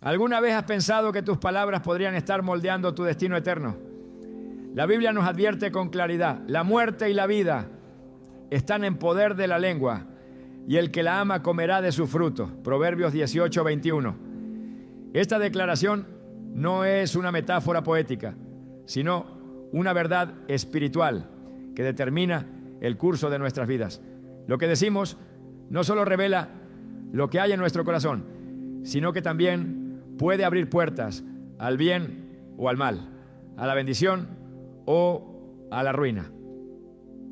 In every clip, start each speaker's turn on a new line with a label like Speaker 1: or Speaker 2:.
Speaker 1: ¿Alguna vez has pensado que tus palabras podrían estar moldeando tu destino eterno? La Biblia nos advierte con claridad: la muerte y la vida están en poder de la lengua, y el que la ama comerá de su fruto. Proverbios 18:21. Esta declaración no es una metáfora poética, sino una verdad espiritual que determina el curso de nuestras vidas. Lo que decimos no solo revela lo que hay en nuestro corazón, sino que también puede abrir puertas al bien o al mal, a la bendición o a la ruina.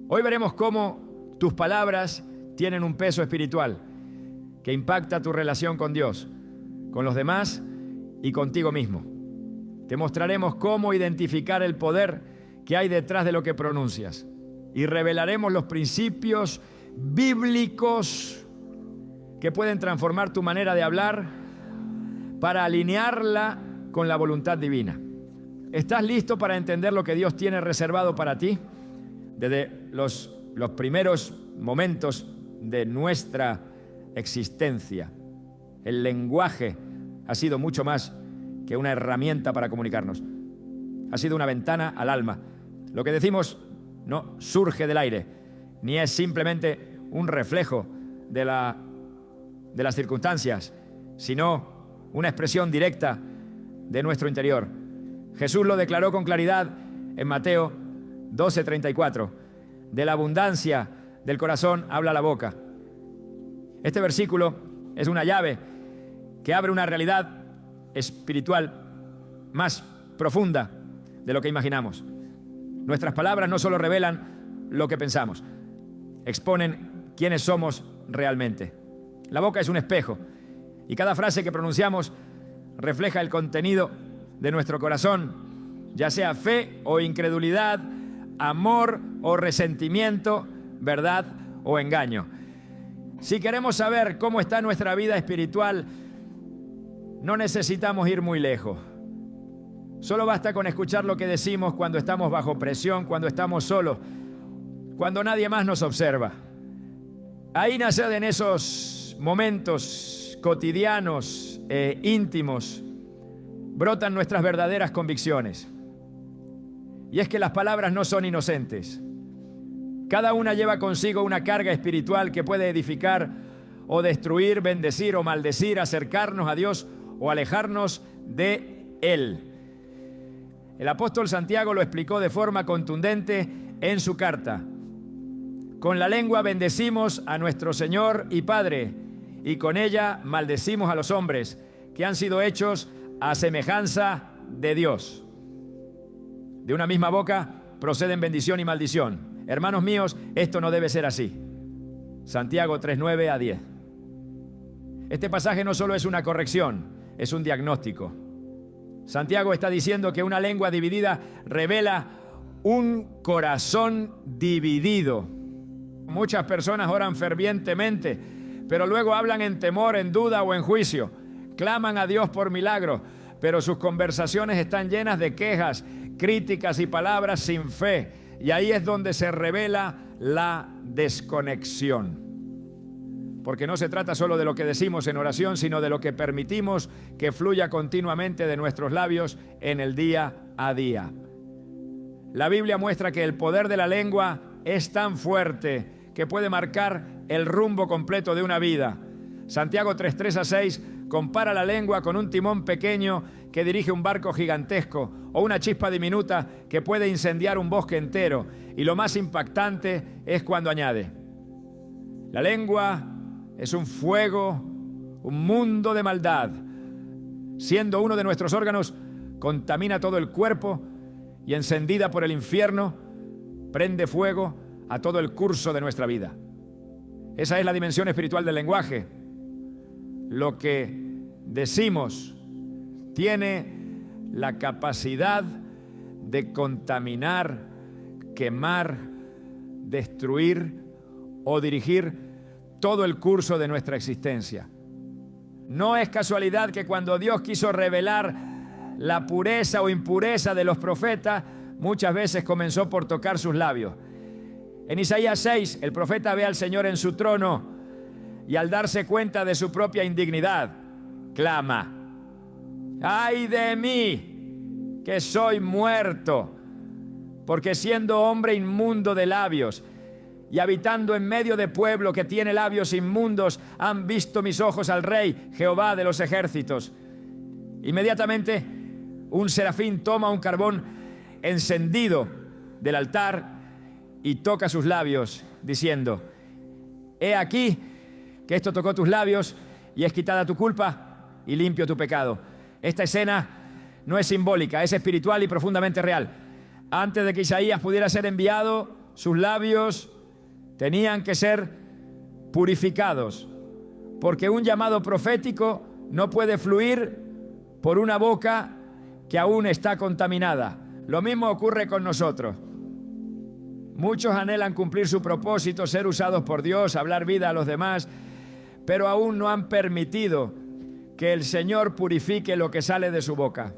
Speaker 1: Hoy veremos cómo tus palabras tienen un peso espiritual que impacta tu relación con Dios, con los demás y contigo mismo. Te mostraremos cómo identificar el poder que hay detrás de lo que pronuncias y revelaremos los principios bíblicos que pueden transformar tu manera de hablar para alinearla con la voluntad divina. ¿Estás listo para entender lo que Dios tiene reservado para ti? Desde los primeros momentos de nuestra existencia, el lenguaje ha sido mucho más que una herramienta para comunicarnos. Ha sido una ventana al alma. Lo que decimos no surge del aire, ni es simplemente un reflejo de las circunstancias, sino una expresión directa de nuestro interior. Jesús lo declaró con claridad en Mateo 12:34. De la abundancia del corazón habla la boca. Este versículo es una llave que abre una realidad espiritual más profunda de lo que imaginamos. Nuestras palabras no solo revelan lo que pensamos, exponen quiénes somos realmente. La boca es un espejo y cada frase que pronunciamos refleja el contenido de nuestro corazón, ya sea fe o incredulidad, amor o resentimiento, verdad o engaño. Si queremos saber cómo está nuestra vida espiritual, no necesitamos ir muy lejos. Solo basta con escuchar lo que decimos cuando estamos bajo presión, cuando estamos solos, cuando nadie más nos observa. Ahí nacen esos momentos cotidianos e íntimos, brotan nuestras verdaderas convicciones. Y es que las palabras no son inocentes. Cada una lleva consigo una carga espiritual que puede edificar o destruir, bendecir o maldecir, acercarnos a Dios o alejarnos de Él. El apóstol Santiago lo explicó de forma contundente en su carta. Con la lengua bendecimos a nuestro Señor y Padre, y con ella maldecimos a los hombres que han sido hechos a semejanza de Dios. De una misma boca proceden bendición y maldición. Hermanos míos, esto no debe ser así. Santiago 3:9-10. Este pasaje no solo es una corrección, es un diagnóstico. Santiago está diciendo que una lengua dividida revela un corazón dividido. Muchas personas oran fervientemente, pero luego hablan en temor, en duda o en juicio. Claman a Dios por milagros, pero sus conversaciones están llenas de quejas, críticas y palabras sin fe. Y ahí es donde se revela la desconexión. Porque no se trata solo de lo que decimos en oración, sino de lo que permitimos que fluya continuamente de nuestros labios en el día a día. La Biblia muestra que el poder de la lengua es tan fuerte que puede marcar el rumbo completo de una vida. Santiago 3:3-6 compara la lengua con un timón pequeño que dirige un barco gigantesco o una chispa diminuta que puede incendiar un bosque entero. Y lo más impactante es cuando añade: la lengua es un fuego, un mundo de maldad. Siendo uno de nuestros órganos, contamina todo el cuerpo y encendida por el infierno, prende fuego a todo el curso de nuestra vida. Esa es la dimensión espiritual del lenguaje. Lo que decimos tiene la capacidad de contaminar, quemar, destruir o dirigir todo el curso de nuestra existencia. No es casualidad que cuando Dios quiso revelar la pureza o impureza de los profetas, muchas veces comenzó por tocar sus labios. En Isaías 6, el profeta ve al Señor en su trono y al darse cuenta de su propia indignidad, clama: ¡Ay de mí, que soy muerto! Porque siendo hombre inmundo de labios y habitando en medio de pueblo que tiene labios inmundos, han visto mis ojos al Rey, Jehová de los ejércitos. Inmediatamente un serafín toma un carbón encendido del altar y toca sus labios, diciendo: he aquí que esto tocó tus labios y es quitada tu culpa y limpio tu pecado. Esta escena no es simbólica, es espiritual y profundamente real. Antes de que Isaías pudiera ser enviado, sus labios tenían que ser purificados, porque un llamado profético no puede fluir por una boca que aún está contaminada. Lo mismo ocurre con nosotros. Muchos anhelan cumplir su propósito, ser usados por Dios, hablar vida a los demás, pero aún no han permitido que el Señor purifique lo que sale de su boca.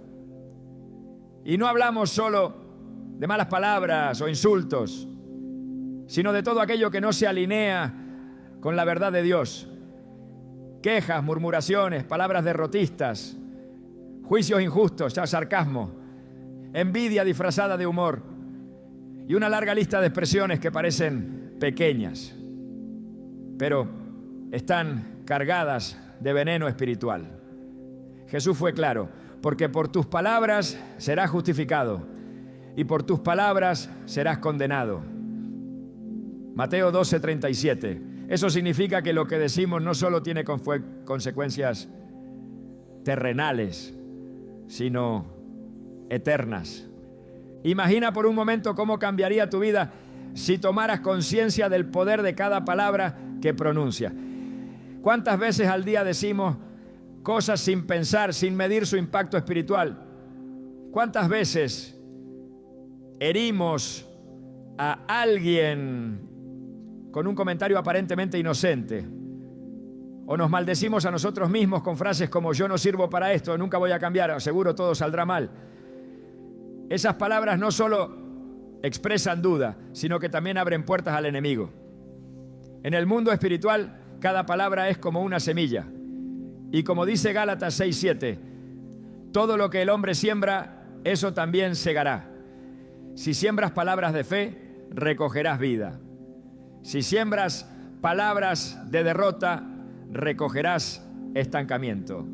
Speaker 1: Y no hablamos solo de malas palabras o insultos, sino de todo aquello que no se alinea con la verdad de Dios. Quejas, murmuraciones, palabras derrotistas, juicios injustos, sarcasmo, envidia disfrazada de humor y una larga lista de expresiones que parecen pequeñas, pero están cargadas de veneno espiritual. Jesús fue claro: porque por tus palabras serás justificado y por tus palabras serás condenado. Mateo 12:37. Eso significa que lo que decimos no solo tiene consecuencias terrenales, sino eternas. Imagina por un momento cómo cambiaría tu vida si tomaras conciencia del poder de cada palabra que pronuncias. ¿Cuántas veces al día decimos cosas sin pensar, sin medir su impacto espiritual? ¿Cuántas veces herimos a alguien con un comentario aparentemente inocente? O nos maldecimos a nosotros mismos con frases como: yo no sirvo para esto, nunca voy a cambiar, seguro todo saldrá mal. Esas palabras no solo expresan duda, sino que también abren puertas al enemigo. En el mundo espiritual, cada palabra es como una semilla. Y como dice Gálatas 6:7, todo lo que el hombre siembra, eso también segará. Si siembras palabras de fe, recogerás vida. Si siembras palabras de derrota, recogerás estancamiento.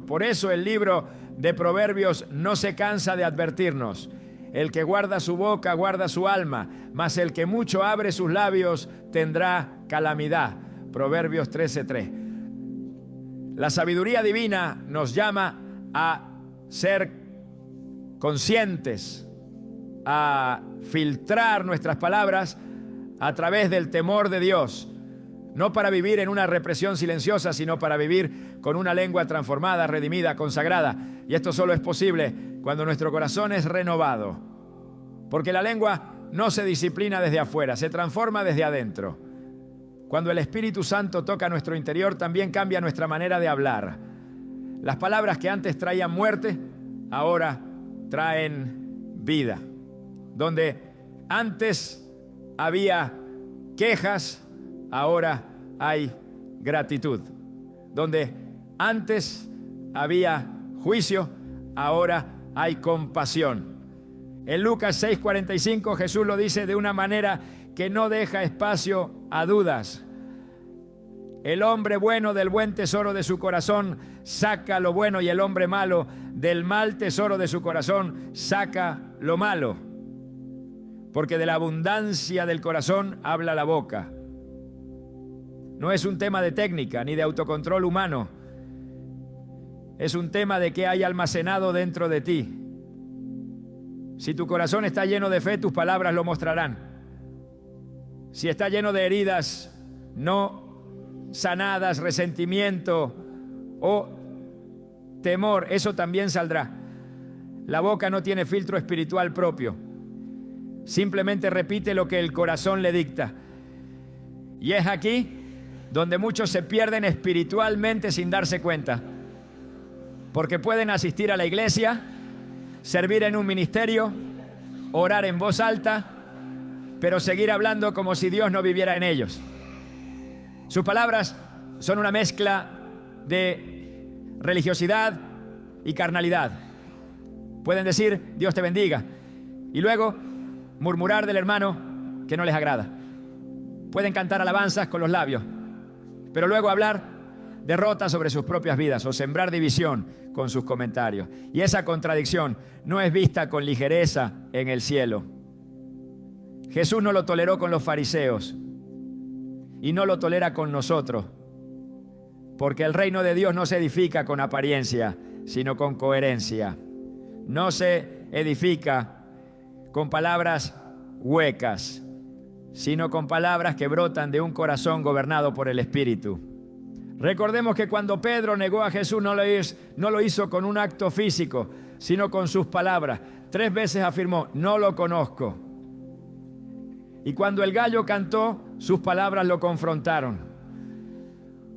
Speaker 1: Por eso el libro de Proverbios no se cansa de advertirnos: el que guarda su boca guarda su alma, mas el que mucho abre sus labios tendrá calamidad. Proverbios 13:3. La sabiduría divina nos llama a ser conscientes, a filtrar nuestras palabras a través del temor de Dios, no para vivir en una represión silenciosa, sino para vivir con una lengua transformada, redimida, consagrada. Y esto solo es posible cuando nuestro corazón es renovado, porque la lengua no se disciplina desde afuera, se transforma desde adentro. Cuando el Espíritu Santo toca nuestro interior, también cambia nuestra manera de hablar. Las palabras que antes traían muerte, ahora traen vida. Donde antes había quejas, ahora hay gratitud. Donde antes había juicio, ahora hay compasión. En Lucas 6:45 Jesús lo dice de una manera que no deja espacio a dudas. El hombre bueno del buen tesoro de su corazón saca lo bueno, y el hombre malo del mal tesoro de su corazón saca lo malo. Porque de la abundancia del corazón habla la boca. No es un tema de técnica ni de autocontrol humano. Es un tema de qué hay almacenado dentro de ti. Si tu corazón está lleno de fe, tus palabras lo mostrarán. Si está lleno de heridas no sanadas, resentimiento o temor, eso también saldrá. La boca no tiene filtro espiritual propio. Simplemente repite lo que el corazón le dicta. Y es aquí donde muchos se pierden espiritualmente sin darse cuenta. Porque pueden asistir a la iglesia, servir en un ministerio, orar en voz alta, pero seguir hablando como si Dios no viviera en ellos. Sus palabras son una mezcla de religiosidad y carnalidad. Pueden decir, Dios te bendiga, y luego murmurar del hermano que no les agrada. Pueden cantar alabanzas con los labios, pero luego hablar derrota sobre sus propias vidas o sembrar división con sus comentarios. Y esa contradicción no es vista con ligereza en el cielo. Jesús no lo toleró con los fariseos y no lo tolera con nosotros, porque el reino de Dios no se edifica con apariencia, sino con coherencia. No se edifica con palabras huecas, sino con palabras que brotan de un corazón gobernado por el Espíritu. Recordemos que cuando Pedro negó a Jesús no lo hizo con un acto físico, sino con sus palabras. 3 veces afirmó, no lo conozco. Y cuando el gallo cantó, sus palabras lo confrontaron.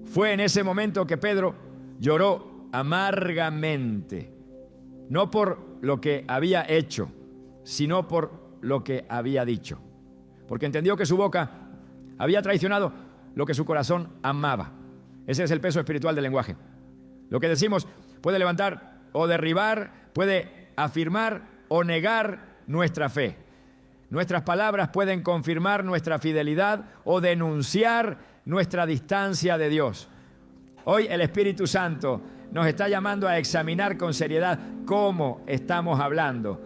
Speaker 1: Fue en ese momento que Pedro lloró amargamente, no por lo que había hecho, sino por lo que había dicho. Porque entendió que su boca había traicionado lo que su corazón amaba. Ese es el peso espiritual del lenguaje. Lo que decimos puede levantar o derribar, puede afirmar o negar nuestra fe. Nuestras palabras pueden confirmar nuestra fidelidad o denunciar nuestra distancia de Dios. Hoy el Espíritu Santo nos está llamando a examinar con seriedad cómo estamos hablando.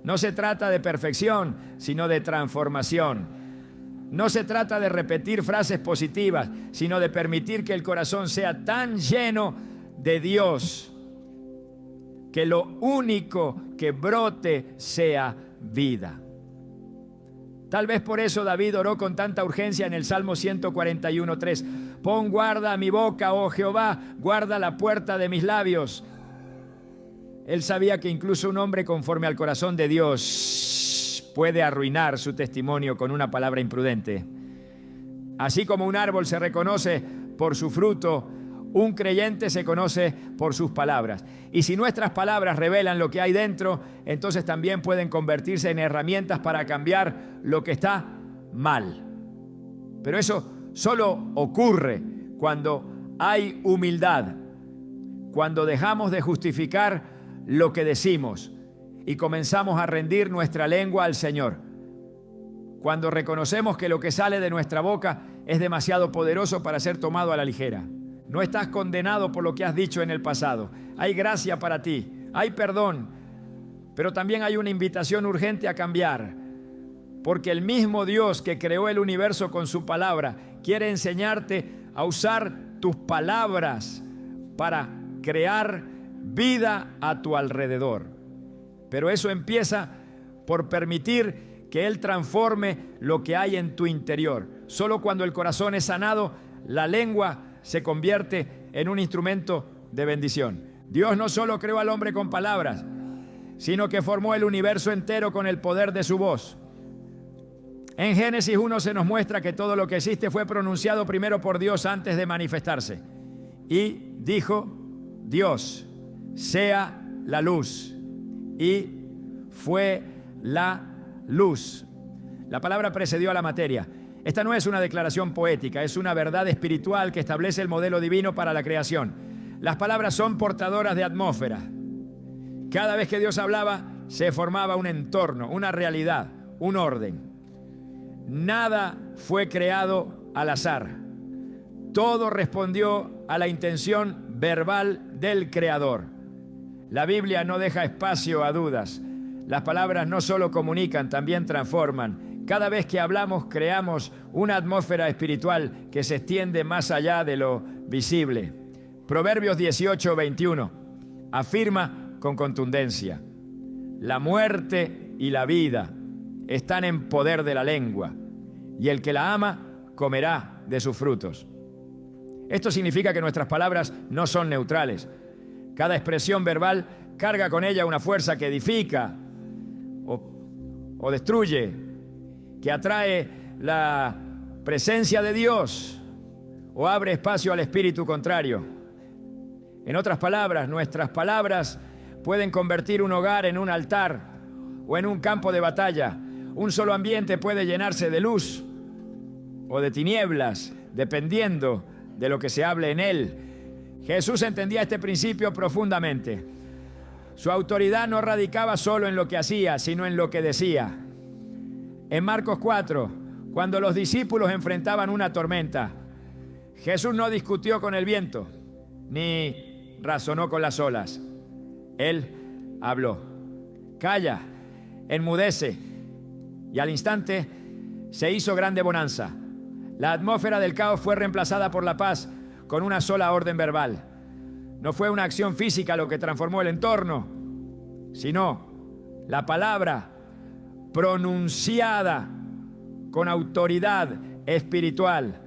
Speaker 1: No se trata de perfección, sino de transformación. No se trata de repetir frases positivas, sino de permitir que el corazón sea tan lleno de Dios que lo único que brote sea vida. Tal vez por eso David oró con tanta urgencia en el Salmo 141:3. Pon guarda a mi boca, oh Jehová, guarda la puerta de mis labios. Él sabía que incluso un hombre conforme al corazón de Dios puede arruinar su testimonio con una palabra imprudente. Así como un árbol se reconoce por su fruto, un creyente se conoce por sus palabras. Y si nuestras palabras revelan lo que hay dentro, entonces también pueden convertirse en herramientas para cambiar lo que está mal. Pero eso solo ocurre cuando hay humildad, cuando dejamos de justificar lo que decimos y comenzamos a rendir nuestra lengua al Señor. Cuando reconocemos que lo que sale de nuestra boca es demasiado poderoso para ser tomado a la ligera. No estás condenado por lo que has dicho en el pasado. Hay gracia para ti, hay perdón, pero también hay una invitación urgente a cambiar, porque el mismo Dios que creó el universo con su palabra quiere enseñarte a usar tus palabras para crear vida a tu alrededor. Pero eso empieza por permitir que Él transforme lo que hay en tu interior. Solo cuando el corazón es sanado, la lengua se convierte en un instrumento de bendición. Dios no solo creó al hombre con palabras, sino que formó el universo entero con el poder de su voz. En Génesis 1 se nos muestra que todo lo que existe fue pronunciado primero por Dios antes de manifestarse. Y dijo Dios, sea la luz. Y fue la luz. La palabra precedió a la materia. Esta no es una declaración poética, es una verdad espiritual que establece el modelo divino para la creación. Las palabras son portadoras de atmósfera. Cada vez que Dios hablaba, se formaba un entorno, una realidad, un orden. Nada fue creado al azar. Todo respondió a la intención verbal del Creador. La Biblia no deja espacio a dudas. Las palabras no solo comunican, también transforman. Cada vez que hablamos, creamos una atmósfera espiritual que se extiende más allá de lo visible. Proverbios 18:21 afirma con contundencia: la muerte y la vida están en poder de la lengua, y el que la ama comerá de sus frutos. Esto significa que nuestras palabras no son neutrales. Cada expresión verbal carga con ella una fuerza que edifica o destruye, que atrae la presencia de Dios o abre espacio al espíritu contrario. En otras palabras, nuestras palabras pueden convertir un hogar en un altar o en un campo de batalla. Un solo ambiente puede llenarse de luz o de tinieblas, dependiendo de lo que se hable en él. Jesús entendía este principio profundamente. Su autoridad no radicaba solo en lo que hacía, sino en lo que decía. En Marcos 4, cuando los discípulos enfrentaban una tormenta, Jesús no discutió con el viento, ni razonó con las olas. Él habló. Calla, enmudece. Y al instante se hizo grande bonanza. La atmósfera del caos fue reemplazada por la paz con una sola orden verbal. No fue una acción física lo que transformó el entorno, sino la palabra pronunciada con autoridad espiritual.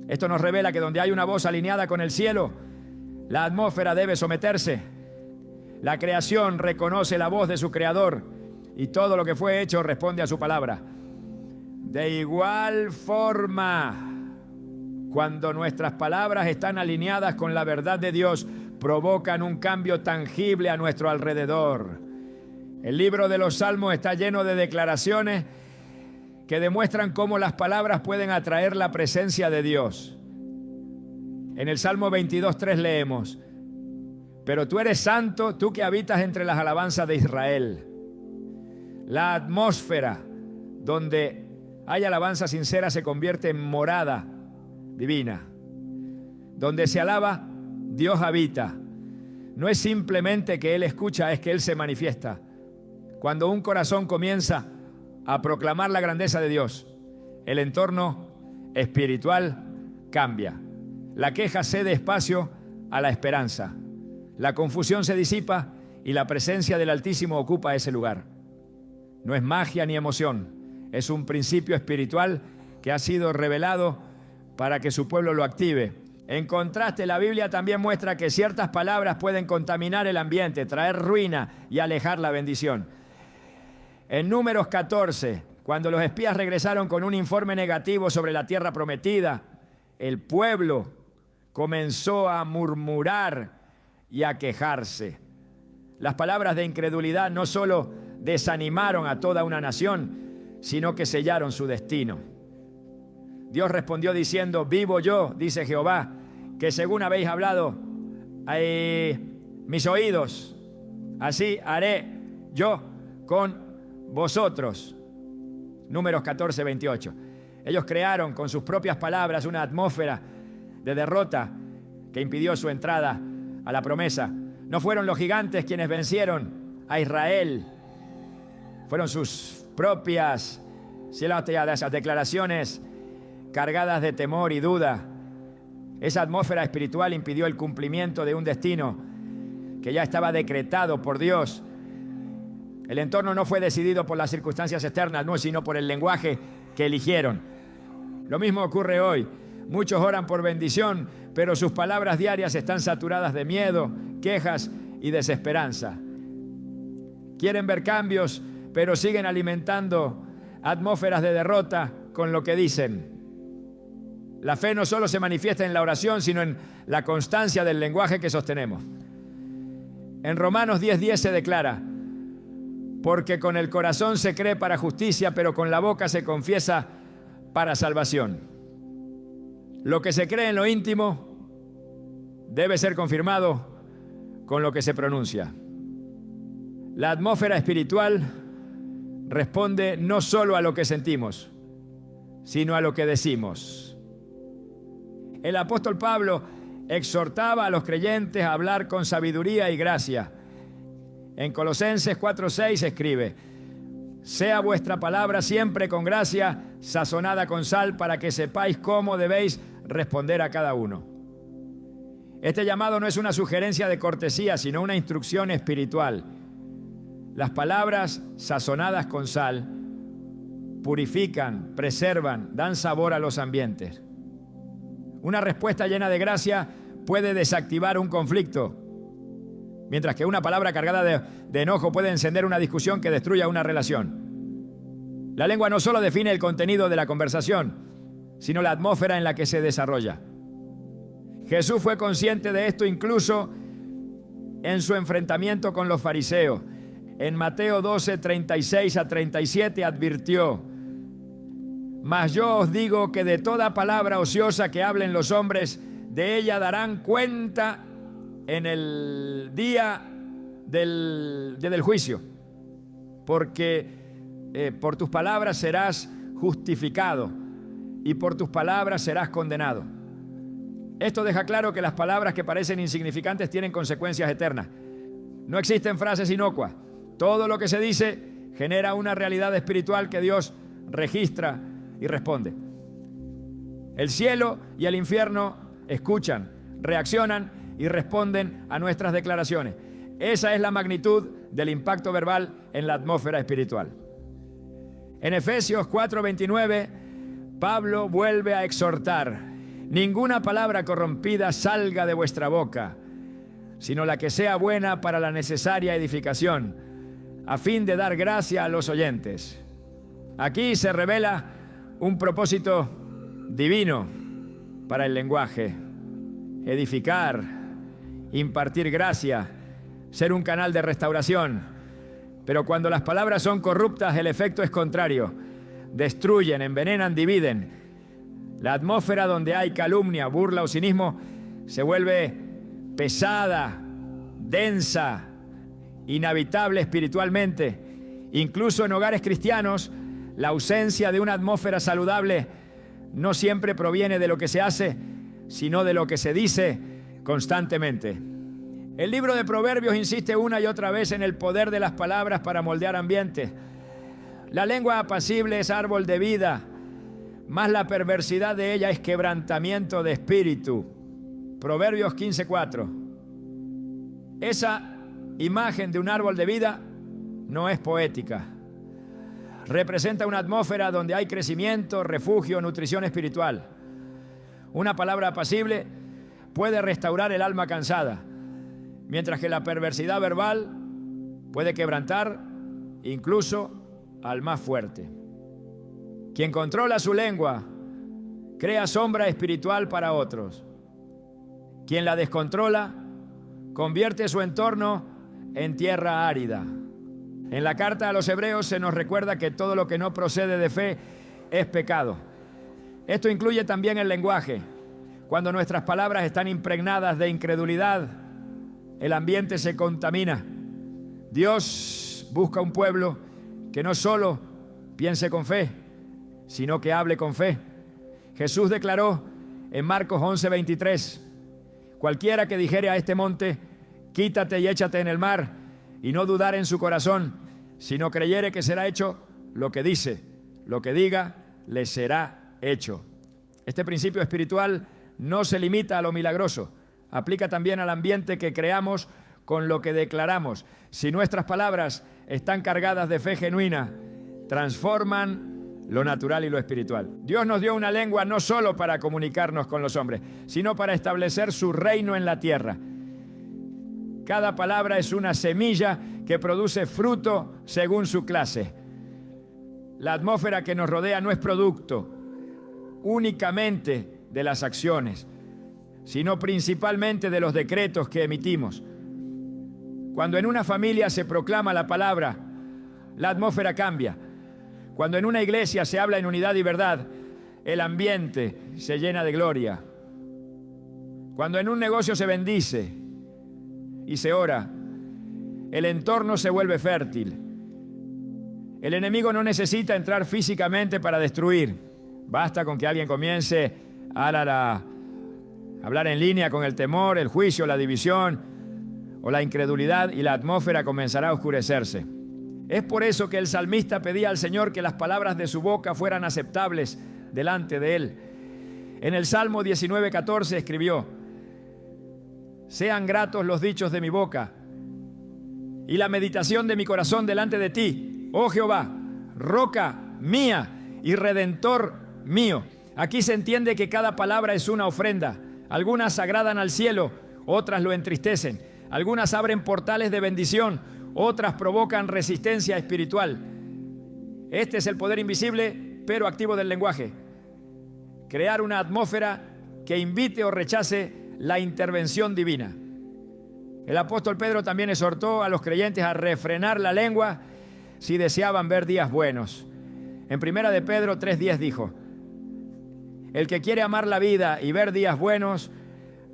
Speaker 1: Esto nos revela que donde hay una voz alineada con el cielo, la atmósfera debe someterse. La creación reconoce la voz de su creador y todo lo que fue hecho responde a su palabra. De igual forma, cuando nuestras palabras están alineadas con la verdad de Dios, provocan un cambio tangible a nuestro alrededor. El libro de los Salmos está lleno de declaraciones que demuestran cómo las palabras pueden atraer la presencia de Dios. En el Salmo 22:3 leemos: pero tú eres santo, tú que habitas entre las alabanzas de Israel. La atmósfera donde hay alabanza sincera se convierte en morada divina. Donde se alaba, Dios habita. No es simplemente que Él escucha, es que Él se manifiesta. Cuando un corazón comienza a proclamar la grandeza de Dios, el entorno espiritual cambia. La queja cede espacio a la esperanza. La confusión se disipa y la presencia del Altísimo ocupa ese lugar. No es magia ni emoción, es un principio espiritual que ha sido revelado para que su pueblo lo active. En contraste, la Biblia también muestra que ciertas palabras pueden contaminar el ambiente, traer ruina y alejar la bendición. En Números 14, cuando los espías regresaron con un informe negativo sobre la tierra prometida, el pueblo comenzó a murmurar y a quejarse. Las palabras de incredulidad no solo desanimaron a toda una nación, sino que sellaron su destino. Dios respondió diciendo: vivo yo, dice Jehová, que según habéis hablado mis oídos, así haré yo con vosotros. Números 14:28. Ellos crearon con sus propias palabras una atmósfera de derrota que impidió su entrada a la promesa. No fueron los gigantes quienes vencieron a Israel, fueron sus propias esas declaraciones cargadas de temor y duda. Esa atmósfera espiritual impidió el cumplimiento de un destino que ya estaba decretado por Dios. El entorno no fue decidido por las circunstancias externas, no, sino por el lenguaje que eligieron. Lo mismo ocurre hoy. Muchos oran por bendición, pero sus palabras diarias están saturadas de miedo, quejas y desesperanza. Quieren ver cambios, pero siguen alimentando atmósferas de derrota con lo que dicen. La fe no solo se manifiesta en la oración, sino en la constancia del lenguaje que sostenemos. En Romanos 10:10 se declara: porque con el corazón se cree para justicia, pero con la boca se confiesa para salvación. Lo que se cree en lo íntimo debe ser confirmado con lo que se pronuncia. La atmósfera espiritual responde no solo a lo que sentimos, sino a lo que decimos. El apóstol Pablo exhortaba a los creyentes a hablar con sabiduría y gracia. En Colosenses 4:6 escribe: sea vuestra palabra siempre con gracia, sazonada con sal, para que sepáis cómo debéis responder a cada uno. Este llamado no es una sugerencia de cortesía, sino una instrucción espiritual. Las palabras sazonadas con sal purifican, preservan, dan sabor a los ambientes. Una respuesta llena de gracia puede desactivar un conflicto, mientras que una palabra cargada de enojo puede encender una discusión que destruya una relación. La lengua no solo define el contenido de la conversación, sino la atmósfera en la que se desarrolla. Jesús fue consciente de esto incluso en su enfrentamiento con los fariseos. En Mateo 12:36-37 advirtió: mas yo os digo que de toda palabra ociosa que hablen los hombres, de ella darán cuenta en el día del juicio, porque por tus palabras serás justificado y por tus palabras serás condenado. Esto deja claro que las palabras que parecen insignificantes tienen consecuencias eternas. No existen frases inocuas. Todo lo que se dice genera una realidad espiritual que Dios registra y responde. El cielo y el infierno escuchan, reaccionan y responden a nuestras declaraciones. Esa es la magnitud del impacto verbal en la atmósfera espiritual. En Efesios 4:29, Pablo vuelve a exhortar: ninguna palabra corrompida salga de vuestra boca, sino la que sea buena para la necesaria edificación, a fin de dar gracia a los oyentes. Aquí se revela un propósito divino para el lenguaje: edificar, impartir gracia, ser un canal de restauración. Pero cuando las palabras son corruptas, el efecto es contrario. Destruyen, envenenan, dividen. La atmósfera donde hay calumnia, burla o cinismo se vuelve pesada, densa, inhabitable espiritualmente. Incluso en hogares cristianos, la ausencia de una atmósfera saludable no siempre proviene de lo que se hace, sino de lo que se dice constantemente. El libro de Proverbios insiste una y otra vez en el poder de las palabras para moldear ambientes. La lengua apacible es árbol de vida, mas la perversidad de ella es quebrantamiento de espíritu. Proverbios 15:4. Esa imagen de un árbol de vida no es poética. Representa una atmósfera donde hay crecimiento, refugio, nutrición espiritual. Una palabra apacible puede restaurar el alma cansada, mientras que la perversidad verbal puede quebrantar incluso al más fuerte. Quien controla su lengua crea sombra espiritual para otros. Quien la descontrola convierte su entorno en tierra árida. En la carta a los Hebreos se nos recuerda que todo lo que no procede de fe es pecado. Esto incluye también el lenguaje. Cuando nuestras palabras están impregnadas de incredulidad, el ambiente se contamina. Dios busca un pueblo que no solo piense con fe, sino que hable con fe. Jesús declaró en Marcos 11:23: cualquiera que dijere a este monte, quítate y échate en el mar, y no dudar en su corazón, sino creyere que será hecho lo que dice, lo que diga, le será hecho. Este principio espiritual no se limita a lo milagroso, aplica también al ambiente que creamos con lo que declaramos. Si nuestras palabras están cargadas de fe genuina, transforman lo natural y lo espiritual. Dios nos dio una lengua no solo para comunicarnos con los hombres, sino para establecer su reino en la tierra. Cada palabra es una semilla que produce fruto según su clase. La atmósfera que nos rodea no es producto únicamente de las acciones, sino principalmente de los decretos que emitimos. Cuando en una familia se proclama la palabra, la atmósfera cambia. Cuando en una iglesia se habla en unidad y verdad, el ambiente se llena de gloria. Cuando en un negocio se bendice y se ora, el entorno se vuelve fértil. El enemigo no necesita entrar físicamente para destruir. Basta con que alguien comience a hablar en línea con el temor, el juicio, la división o la incredulidad, y la atmósfera comenzará a oscurecerse. Es por eso que el salmista pedía al Señor que las palabras de su boca fueran aceptables delante de Él. En el Salmo 19:14 escribió: sean gratos los dichos de mi boca y la meditación de mi corazón delante de ti, oh Jehová, roca mía y redentor mío. Aquí se entiende que cada palabra es una ofrenda. Algunas agradan al cielo, otras lo entristecen. Algunas abren portales de bendición, otras provocan resistencia espiritual. Este es el poder invisible pero activo del lenguaje. Crear una atmósfera que invite o rechace la intervención divina. El apóstol Pedro también exhortó a los creyentes a refrenar la lengua si deseaban ver días buenos. En 1 de Pedro 3:10 dijo: el que quiere amar la vida y ver días buenos,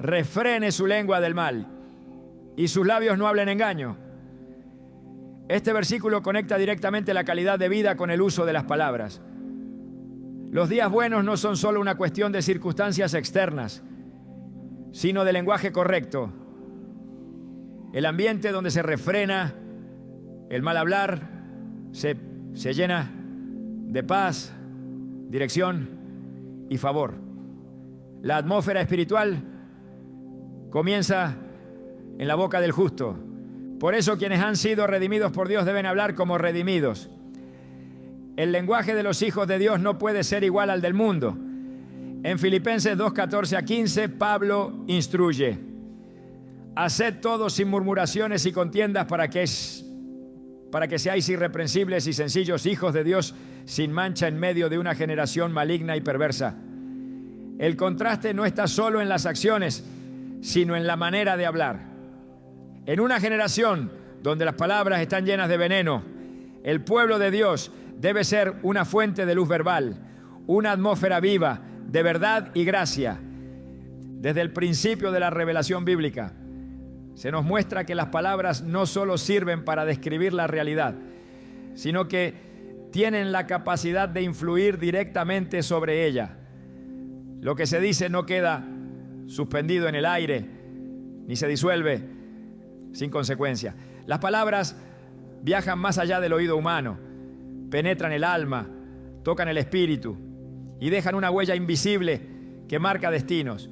Speaker 1: refrene su lengua del mal y sus labios no hablen engaño. Este versículo conecta directamente la calidad de vida con el uso de las palabras. Los días buenos no son solo una cuestión de circunstancias externas, sino de lenguaje correcto. El ambiente donde se refrena el mal hablar se llena de paz, dirección y favor. La atmósfera espiritual comienza en la boca del justo. Por eso quienes han sido redimidos por Dios deben hablar como redimidos. El lenguaje de los hijos de Dios no puede ser igual al del mundo. En Filipenses 2:14-15, Pablo instruye: haced todo sin murmuraciones y contiendas para que seáis irreprensibles y sencillos hijos de Dios, sin mancha en medio de una generación maligna y perversa. El contraste no está solo en las acciones, sino en la manera de hablar. En una generación donde las palabras están llenas de veneno, el pueblo de Dios debe ser una fuente de luz verbal, una atmósfera viva de verdad y gracia. Desde el principio de la revelación bíblica, se nos muestra que las palabras no solo sirven para describir la realidad, sino que tienen la capacidad de influir directamente sobre ella. Lo que se dice no queda suspendido en el aire, ni se disuelve sin consecuencia. Las palabras viajan más allá del oído humano, penetran el alma, tocan el espíritu y dejan una huella invisible que marca destinos.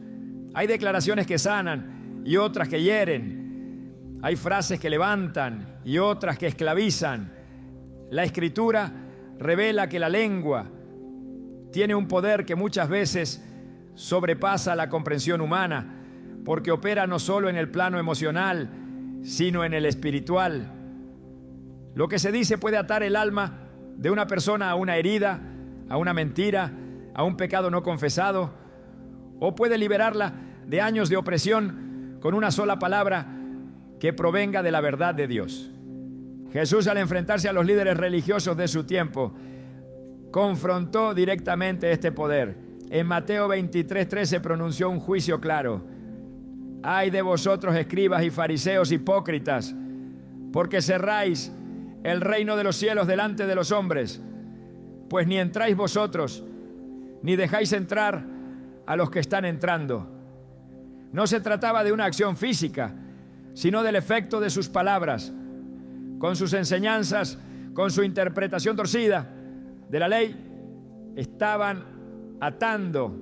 Speaker 1: Hay declaraciones que sanan y otras que hieren. Hay frases que levantan y otras que esclavizan. La Escritura revela que la lengua tiene un poder que muchas veces sobrepasa la comprensión humana, porque opera no solo en el plano emocional, sino en el espiritual. Lo que se dice puede atar el alma de una persona a una herida, a una mentira, a un pecado no confesado, o puede liberarla de años de opresión con una sola palabra que provenga de la verdad de Dios. Jesús, al enfrentarse a los líderes religiosos de su tiempo, confrontó directamente este poder. En Mateo 23:13 pronunció un juicio claro: ay de vosotros, escribas y fariseos hipócritas, porque cerráis el reino de los cielos delante de los hombres, pues ni entráis vosotros, ni dejáis entrar a los que están entrando. No se trataba de una acción física, sino del efecto de sus palabras. Con sus enseñanzas, con su interpretación torcida de la ley, estaban atando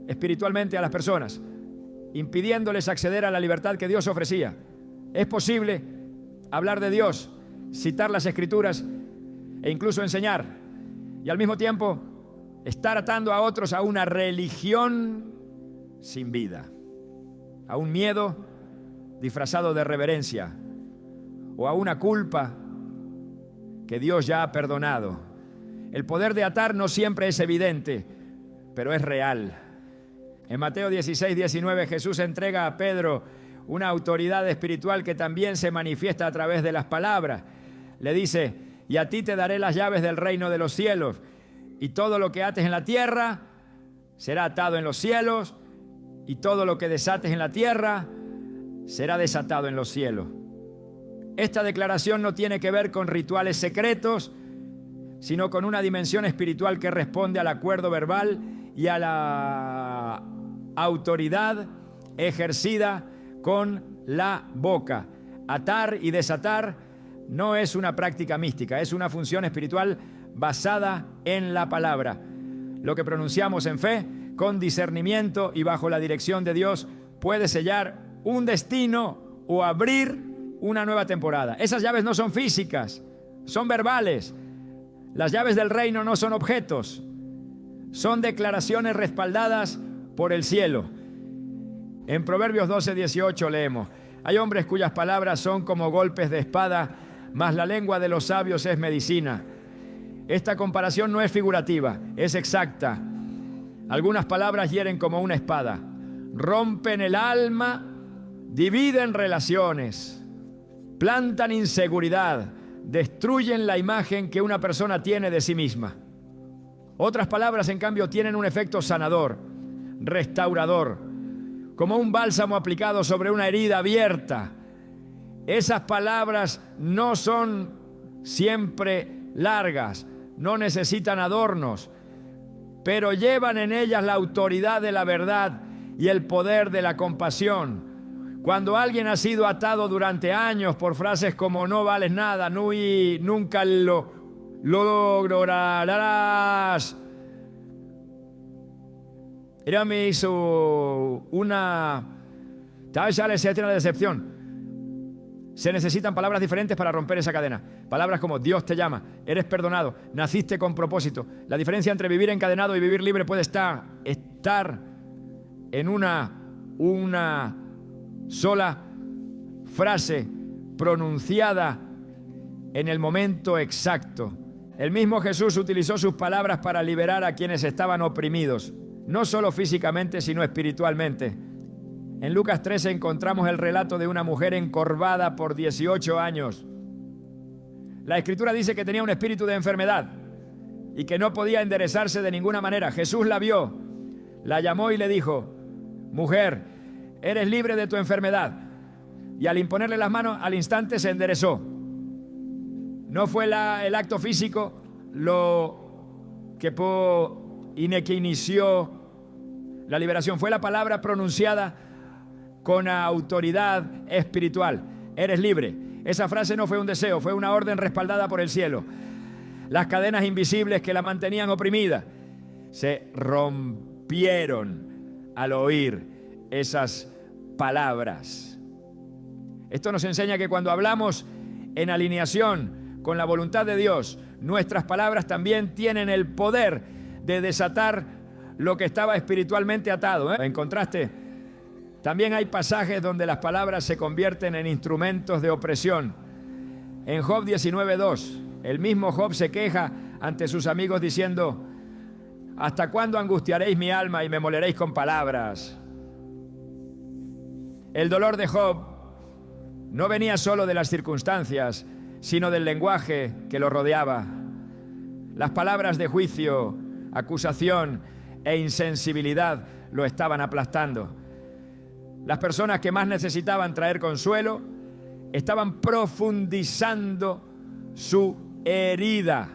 Speaker 1: espiritualmente a las personas, impidiéndoles acceder a la libertad que Dios ofrecía. Es posible hablar de Dios, citar las Escrituras e incluso enseñar, y al mismo tiempo estar atando a otros a una religión sin vida, a un miedo disfrazado de reverencia o a una culpa que Dios ya ha perdonado. El poder de atar no siempre es evidente, pero es real. En Mateo 16:19 Jesús entrega a Pedro una autoridad espiritual que también se manifiesta a través de las palabras. Le dice: y a ti te daré las llaves del reino de los cielos, y todo lo que ates en la tierra será atado en los cielos, y todo lo que desates en la tierra será desatado en los cielos. Esta declaración no tiene que ver con rituales secretos, sino con una dimensión espiritual que responde al acuerdo verbal y a la autoridad ejercida con la boca. Atar y desatar no es una práctica mística, es una función espiritual basada en la palabra. Lo que pronunciamos en fe, con discernimiento y bajo la dirección de Dios, puede sellar un destino o abrir una nueva temporada. Esas llaves no son físicas, son verbales. Las llaves del reino no son objetos, son declaraciones respaldadas por el cielo. En Proverbios 12:18 leemos: hay hombres cuyas palabras son como golpes de espada, mas la lengua de los sabios es medicina. Esta comparación no es figurativa, es exacta. Algunas palabras hieren como una espada, rompen el alma, dividen relaciones, plantan inseguridad, destruyen la imagen que una persona tiene de sí misma. Otras palabras, en cambio, tienen un efecto sanador, restaurador, como un bálsamo aplicado sobre una herida abierta. Esas palabras no son siempre largas, no necesitan adornos, pero llevan en ellas la autoridad de la verdad y el poder de la compasión. Cuando alguien ha sido atado durante años por frases como no vales nada, nunca lo lograrás. Ella me hizo una... Tal vez ya tiene la decepción. Se necesitan palabras diferentes para romper esa cadena. Palabras como Dios te llama, eres perdonado, naciste con propósito. La diferencia entre vivir encadenado y vivir libre puede estar en una sola frase pronunciada en el momento exacto. El mismo Jesús utilizó sus palabras para liberar a quienes estaban oprimidos, no solo físicamente, sino espiritualmente. En Lucas 13 encontramos el relato de una mujer encorvada por 18 años. La Escritura dice que tenía un espíritu de enfermedad y que no podía enderezarse de ninguna manera. Jesús la vio, la llamó y le dijo: mujer, eres libre de tu enfermedad. Y al imponerle las manos, al instante se enderezó. No fue el acto físico lo que inició la liberación, fue la palabra pronunciada con autoridad espiritual. Eres libre. Esa frase no fue un deseo, fue una orden respaldada por el cielo. Las cadenas invisibles que la mantenían oprimida se rompieron al oír esas palabras. Esto nos enseña que cuando hablamos en alineación con la voluntad de Dios, nuestras palabras también tienen el poder de desatar lo que estaba espiritualmente atado. En contraste, también hay pasajes donde las palabras se convierten en instrumentos de opresión. En Job 19:2, el mismo Job se queja ante sus amigos diciendo: ¿hasta cuándo angustiaréis mi alma y me moleréis con palabras? El dolor de Job no venía solo de las circunstancias, sino del lenguaje que lo rodeaba. Las palabras de juicio, acusación e insensibilidad lo estaban aplastando. Las personas que más necesitaban traer consuelo estaban profundizando su herida.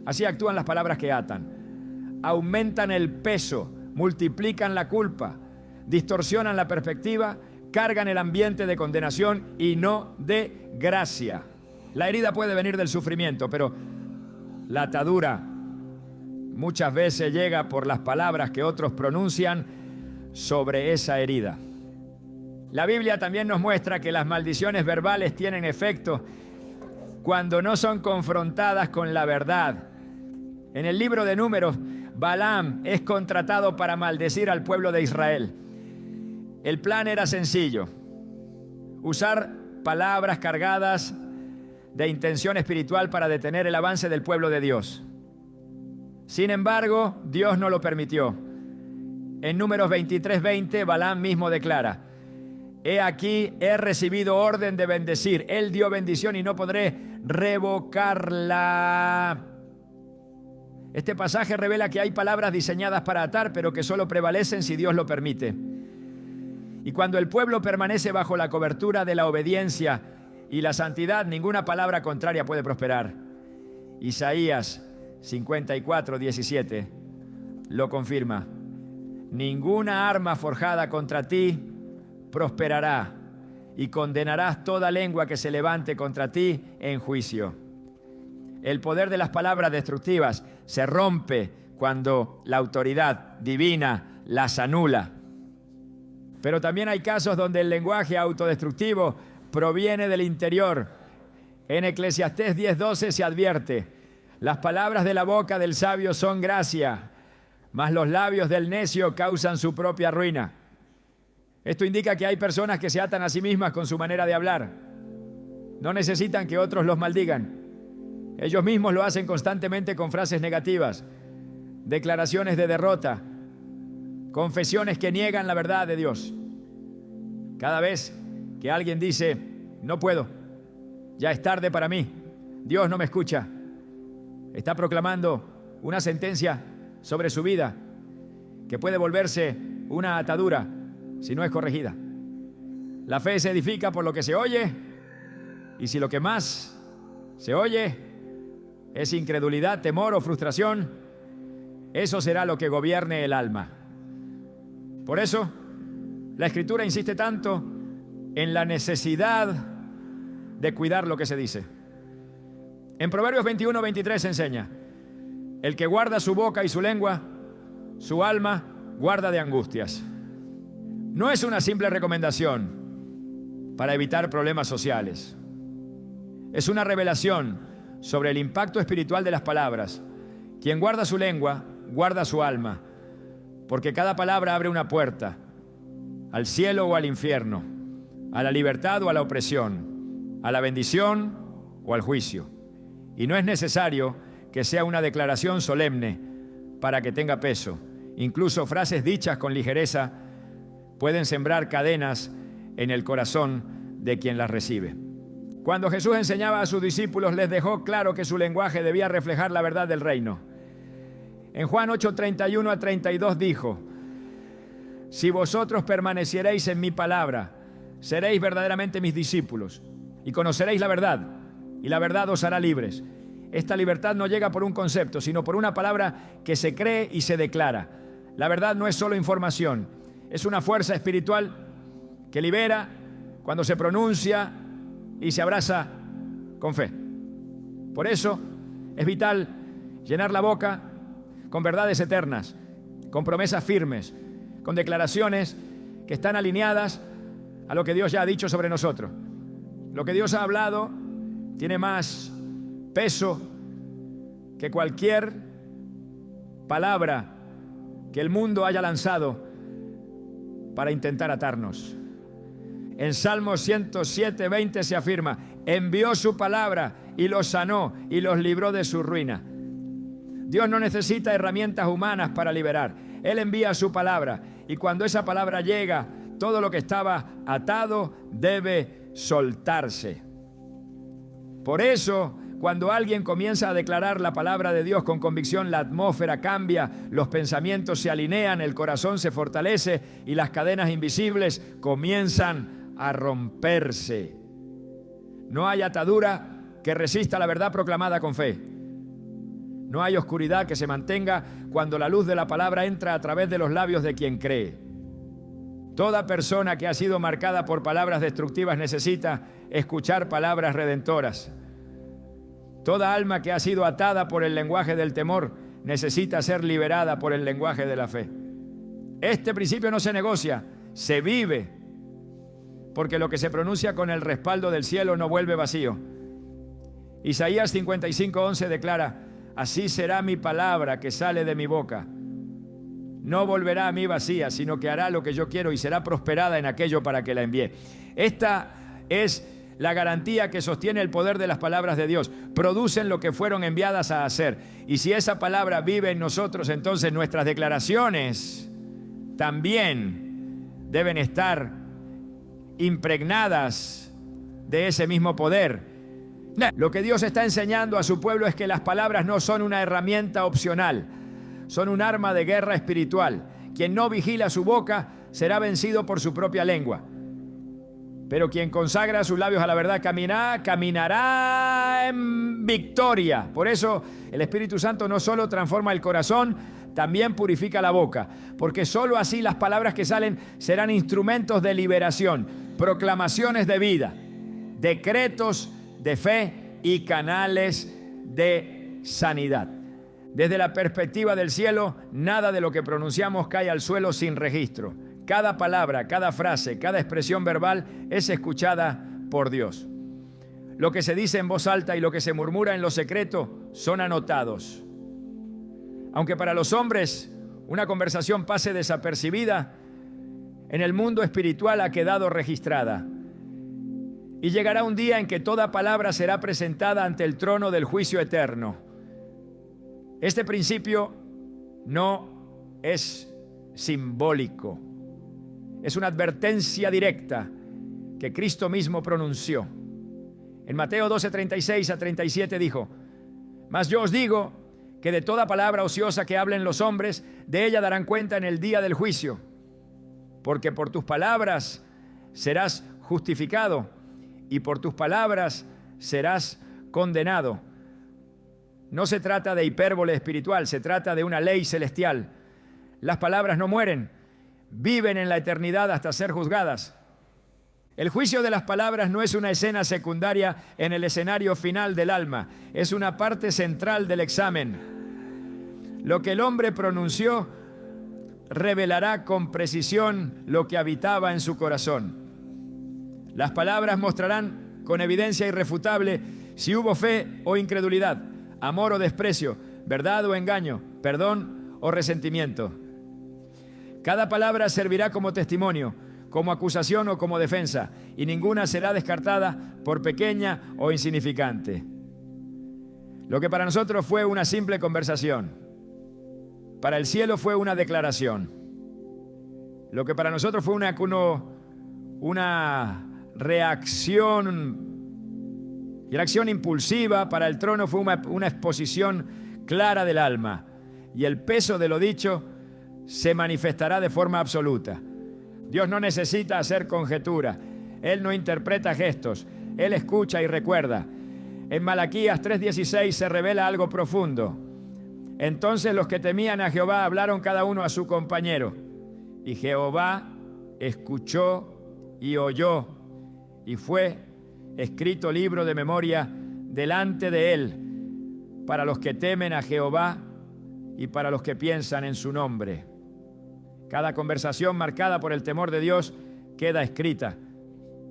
Speaker 1: Así actúan las palabras que atan. Aumentan el peso, multiplican la culpa, distorsionan la perspectiva, cargan el ambiente de condenación y no de gracia. La herida puede venir del sufrimiento, pero la atadura muchas veces llega por las palabras que otros pronuncian sobre esa herida. La Biblia también nos muestra que las maldiciones verbales tienen efecto cuando no son confrontadas con la verdad. En el libro de Números, Balaam es contratado para maldecir al pueblo de Israel. El plan era sencillo: usar palabras cargadas de intención espiritual para detener el avance del pueblo de Dios. Sin embargo, Dios no lo permitió. En Números 23:20, Balaam mismo declara: he aquí, he recibido orden de bendecir. Él dio bendición y no podré revocarla. Este pasaje revela que hay palabras diseñadas para atar, pero que solo prevalecen si Dios lo permite. Y cuando el pueblo permanece bajo la cobertura de la obediencia y la santidad, ninguna palabra contraria puede prosperar. Isaías 54:17 lo confirma: ninguna arma forjada contra ti prosperará, y condenarás toda lengua que se levante contra ti en juicio. El poder de las palabras destructivas se rompe cuando la autoridad divina las anula. Pero también hay casos donde el lenguaje autodestructivo proviene del interior. En Eclesiastés 10:12 se advierte: las palabras de la boca del sabio son gracia, mas los labios del necio causan su propia ruina. Esto indica que hay personas que se atan a sí mismas con su manera de hablar. No necesitan que otros los maldigan. Ellos mismos lo hacen constantemente con frases negativas, declaraciones de derrota, confesiones que niegan la verdad de Dios. Cada vez que alguien dice: no puedo, ya es tarde para mí, Dios no me escucha, está proclamando una sentencia sobre su vida que puede volverse una atadura si no es corregida. La fe se edifica por lo que se oye, y si lo que más ¿Se oye? ¿Es incredulidad, temor o frustración? Eso será lo que gobierne el alma. Por eso, la Escritura insiste tanto en la necesidad de cuidar lo que se dice. En Proverbios 21:23 se enseña: el que guarda su boca y su lengua, su alma guarda de angustias. No es una simple recomendación para evitar problemas sociales. Es una revelación sobre el impacto espiritual de las palabras. Quien guarda su lengua, guarda su alma, porque cada palabra abre una puerta al cielo o al infierno, a la libertad o a la opresión, a la bendición o al juicio. Y no es necesario que sea una declaración solemne para que tenga peso. Incluso frases dichas con ligereza pueden sembrar cadenas en el corazón de quien las recibe. Cuando Jesús enseñaba a sus discípulos, les dejó claro que su lenguaje debía reflejar la verdad del reino. En Juan 8:31 a 32 dijo: si vosotros permaneciereis en mi palabra, seréis verdaderamente mis discípulos y conoceréis la verdad, y la verdad os hará libres. Esta libertad no llega por un concepto, sino por una palabra que se cree y se declara. La verdad no es solo información, es una fuerza espiritual que libera cuando se pronuncia y se abraza con fe. Por eso es vital llenar la boca con verdades eternas, con promesas firmes, con declaraciones que están alineadas a lo que Dios ya ha dicho sobre nosotros. Lo que Dios ha hablado tiene más peso que cualquier palabra que el mundo haya lanzado para intentar atarnos. En Salmos 107:20 se afirma: envió su palabra y los sanó y los libró de su ruina. Dios no necesita herramientas humanas para liberar. Él envía su palabra, y cuando esa palabra llega, todo lo que estaba atado debe soltarse. Por eso, cuando alguien comienza a declarar la palabra de Dios con convicción, la atmósfera cambia, los pensamientos se alinean, el corazón se fortalece y las cadenas invisibles comienzan a romperse. No hay atadura que resista la verdad proclamada con fe. No hay oscuridad que se mantenga cuando la luz de la palabra entra a través de los labios de quien cree. Toda persona que ha sido marcada por palabras destructivas necesita escuchar palabras redentoras. Toda alma que ha sido atada por el lenguaje del temor necesita ser liberada por el lenguaje de la fe. Este principio no se negocia, se vive, porque lo que se pronuncia con el respaldo del cielo no vuelve vacío. Isaías 55:11 declara: así será mi palabra que sale de mi boca. No volverá a mí vacía, sino que hará lo que yo quiero y será prosperada en aquello para que la envíe. Esta es la garantía que sostiene el poder de las palabras de Dios. Producen lo que fueron enviadas a hacer. Y si esa palabra vive en nosotros, entonces nuestras declaraciones también deben estar impregnadas de ese mismo poder. Lo que Dios está enseñando a su pueblo es que las palabras no son una herramienta opcional, son un arma de guerra espiritual. Quien no vigila su boca será vencido por su propia lengua. Pero quien consagra sus labios a la verdad caminará en victoria. Por eso el Espíritu Santo no solo transforma el corazón, también purifica la boca. Porque solo así las palabras que salen serán instrumentos de liberación, proclamaciones de vida, decretos de fe y canales de sanidad. Desde la perspectiva del cielo, nada de lo que pronunciamos cae al suelo sin registro. Cada palabra, cada frase, cada expresión verbal es escuchada por Dios. Lo que se dice en voz alta y lo que se murmura en lo secreto son anotados. Aunque para los hombres una conversación pase desapercibida, en el mundo espiritual ha quedado registrada. Y llegará un día en que toda palabra será presentada ante el trono del juicio eterno. Este principio no es simbólico. Es una advertencia directa que Cristo mismo pronunció. En Mateo 12:36 a 37 dijo: mas yo os digo que de toda palabra ociosa que hablen los hombres, de ella darán cuenta en el día del juicio. Porque por tus palabras serás justificado y por tus palabras serás condenado. No se trata de hipérbole espiritual, se trata de una ley celestial. Las palabras no mueren, viven en la eternidad hasta ser juzgadas. El juicio de las palabras no es una escena secundaria en el escenario final del alma, es una parte central del examen. Lo que el hombre pronunció revelará con precisión lo que habitaba en su corazón. Las palabras mostrarán con evidencia irrefutable si hubo fe o incredulidad, amor o desprecio, verdad o engaño, perdón o resentimiento. Cada palabra servirá como testimonio, como acusación o como defensa, y ninguna será descartada por pequeña o insignificante. Lo que para nosotros fue una simple conversación, para el cielo fue una declaración. Lo que para nosotros fue una reacción impulsiva, para el trono fue una exposición clara del alma, y el peso de lo dicho se manifestará de forma absoluta. Dios no necesita hacer conjetura, Él no interpreta gestos, Él escucha y recuerda. En Malaquías 3:16 se revela algo profundo. Entonces los que temían a Jehová hablaron cada uno a su compañero, y Jehová escuchó y oyó, y fue escrito libro de memoria delante de él, para los que temen a Jehová y para los que piensan en su nombre. Cada conversación marcada por el temor de Dios queda escrita,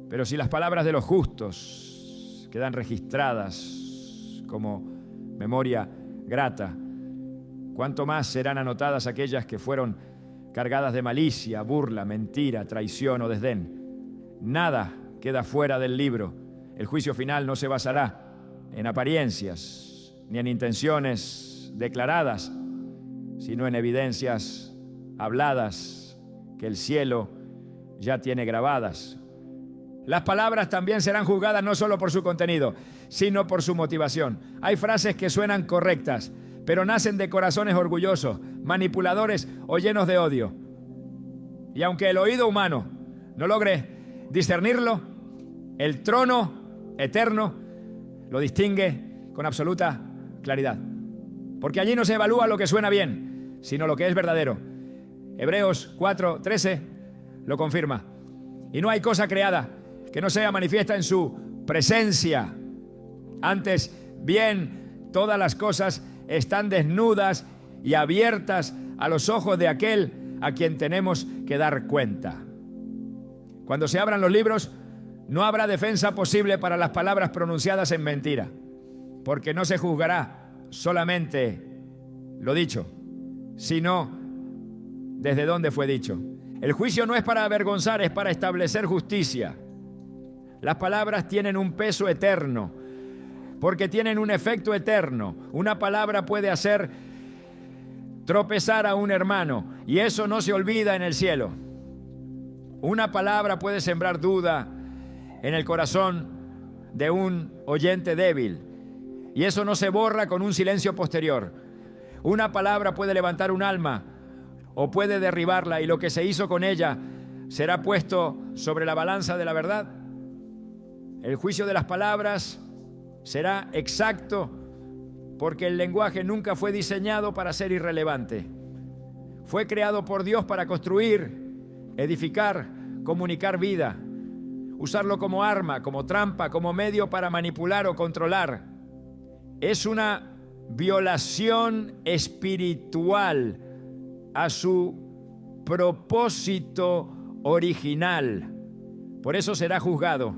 Speaker 1: pero si las palabras de los justos quedan registradas como memoria grata, cuánto más serán anotadas aquellas que fueron cargadas de malicia, burla, mentira, traición o desdén. Nada queda fuera del libro. El juicio final no se basará en apariencias ni en intenciones declaradas, sino en evidencias habladas que el cielo ya tiene grabadas. Las palabras también serán juzgadas no solo por su contenido, sino por su motivación. Hay frases que suenan correctas, pero nacen de corazones orgullosos, manipuladores o llenos de odio. Y aunque el oído humano no logre discernirlo, el trono eterno lo distingue con absoluta claridad. Porque allí no se evalúa lo que suena bien, sino lo que es verdadero. Hebreos 4:13 lo confirma. Y no hay cosa creada que no sea manifiesta en su presencia. Antes bien, todas las cosas están desnudas y abiertas a los ojos de aquel a quien tenemos que dar cuenta. Cuando se abran los libros, no habrá defensa posible para las palabras pronunciadas en mentira, porque no se juzgará solamente lo dicho, sino desde dónde fue dicho. El juicio no es para avergonzar, es para establecer justicia. Las palabras tienen un peso eterno, porque tienen un efecto eterno. Una palabra puede hacer tropezar a un hermano, y eso no se olvida en el cielo. Una palabra puede sembrar duda en el corazón de un oyente débil, y eso no se borra con un silencio posterior. Una palabra puede levantar un alma o puede derribarla, y lo que se hizo con ella será puesto sobre la balanza de la verdad. El juicio de las palabras será exacto, porque el lenguaje nunca fue diseñado para ser irrelevante. Fue creado por Dios para construir, edificar, comunicar vida, usarlo como arma, como trampa, como medio para manipular o controlar. Es una violación espiritual a su propósito original. Por eso será juzgado.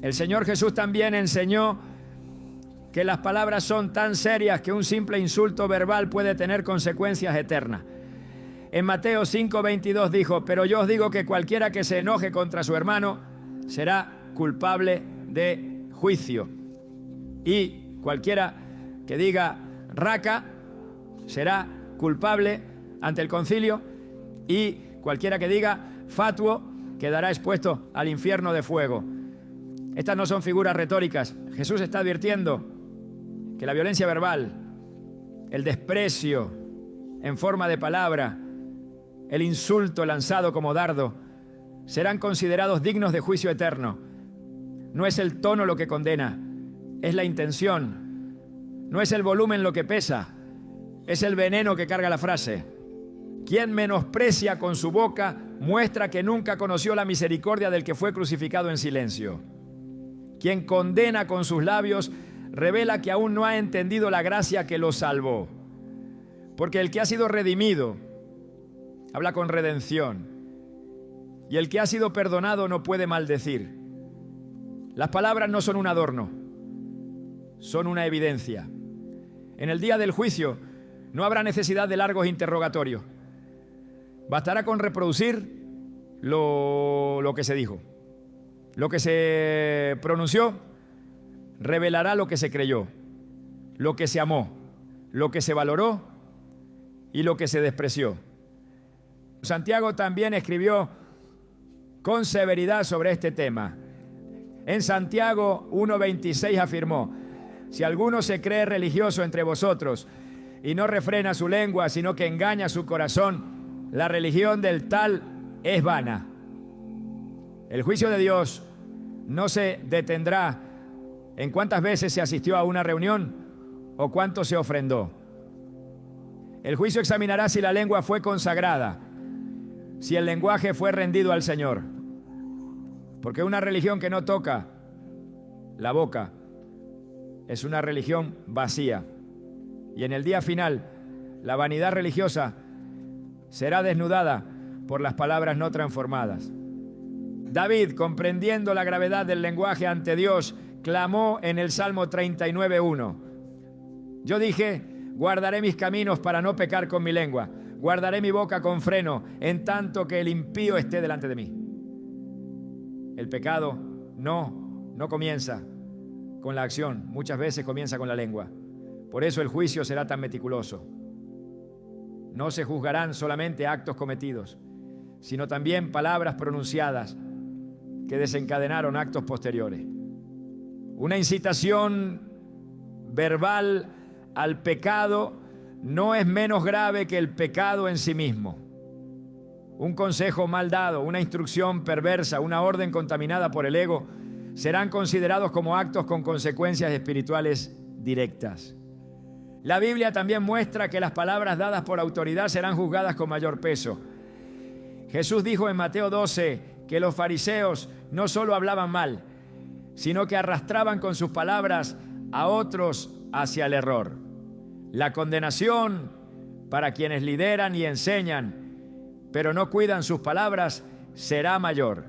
Speaker 1: El Señor Jesús también enseñó que las palabras son tan serias que un simple insulto verbal puede tener consecuencias eternas. En Mateo 5:22 dijo: pero yo os digo que cualquiera que se enoje contra su hermano será culpable de juicio. Y cualquiera que diga raca será culpable ante el concilio, y cualquiera que diga fatuo quedará expuesto al infierno de fuego. Estas no son figuras retóricas. Jesús está advirtiendo que la violencia verbal, el desprecio en forma de palabra, el insulto lanzado como dardo, serán considerados dignos de juicio eterno. No es el tono lo que condena, es la intención. No es el volumen lo que pesa, es el veneno que carga la frase. Quien menosprecia con su boca muestra que nunca conoció la misericordia del que fue crucificado en silencio. Quien condena con sus labios revela que aún no ha entendido la gracia que lo salvó. Porque el que ha sido redimido habla con redención, y el que ha sido perdonado no puede maldecir. Las palabras no son un adorno, son una evidencia. En el día del juicio no habrá necesidad de largos interrogatorios. Bastará con reproducir lo que se dijo. Lo que se pronunció revelará lo que se creyó, lo que se amó, lo que se valoró y lo que se despreció. Santiago también escribió con severidad sobre este tema. En Santiago 1:26 afirmó: si alguno se cree religioso entre vosotros y no refrena su lengua, sino que engaña su corazón, la religión del tal es vana. El juicio de Dios no se detendrá en cuántas veces se asistió a una reunión o cuánto se ofrendó. El juicio examinará si la lengua fue consagrada, si el lenguaje fue rendido al Señor. Porque una religión que no toca la boca es una religión vacía. Y en el día final, la vanidad religiosa será desnudada por las palabras no transformadas. David, comprendiendo la gravedad del lenguaje ante Dios, clamó en el Salmo 39:1. Yo dije: guardaré mis caminos para no pecar con mi lengua. Guardaré mi boca con freno, en tanto que el impío esté delante de mí. El pecado no comienza con la acción, muchas veces comienza con la lengua. Por eso el juicio será tan meticuloso. No se juzgarán solamente actos cometidos, sino también palabras pronunciadas que desencadenaron actos posteriores. Una incitación verbal al pecado no es menos grave que el pecado en sí mismo. Un consejo mal dado, una instrucción perversa, una orden contaminada por el ego, serán considerados como actos con consecuencias espirituales directas. La Biblia también muestra que las palabras dadas por autoridad serán juzgadas con mayor peso. Jesús dijo en Mateo 12 que los fariseos no solo hablaban mal, sino que arrastraban con sus palabras a otros hacia el error. La condenación para quienes lideran y enseñan, pero no cuidan sus palabras, será mayor.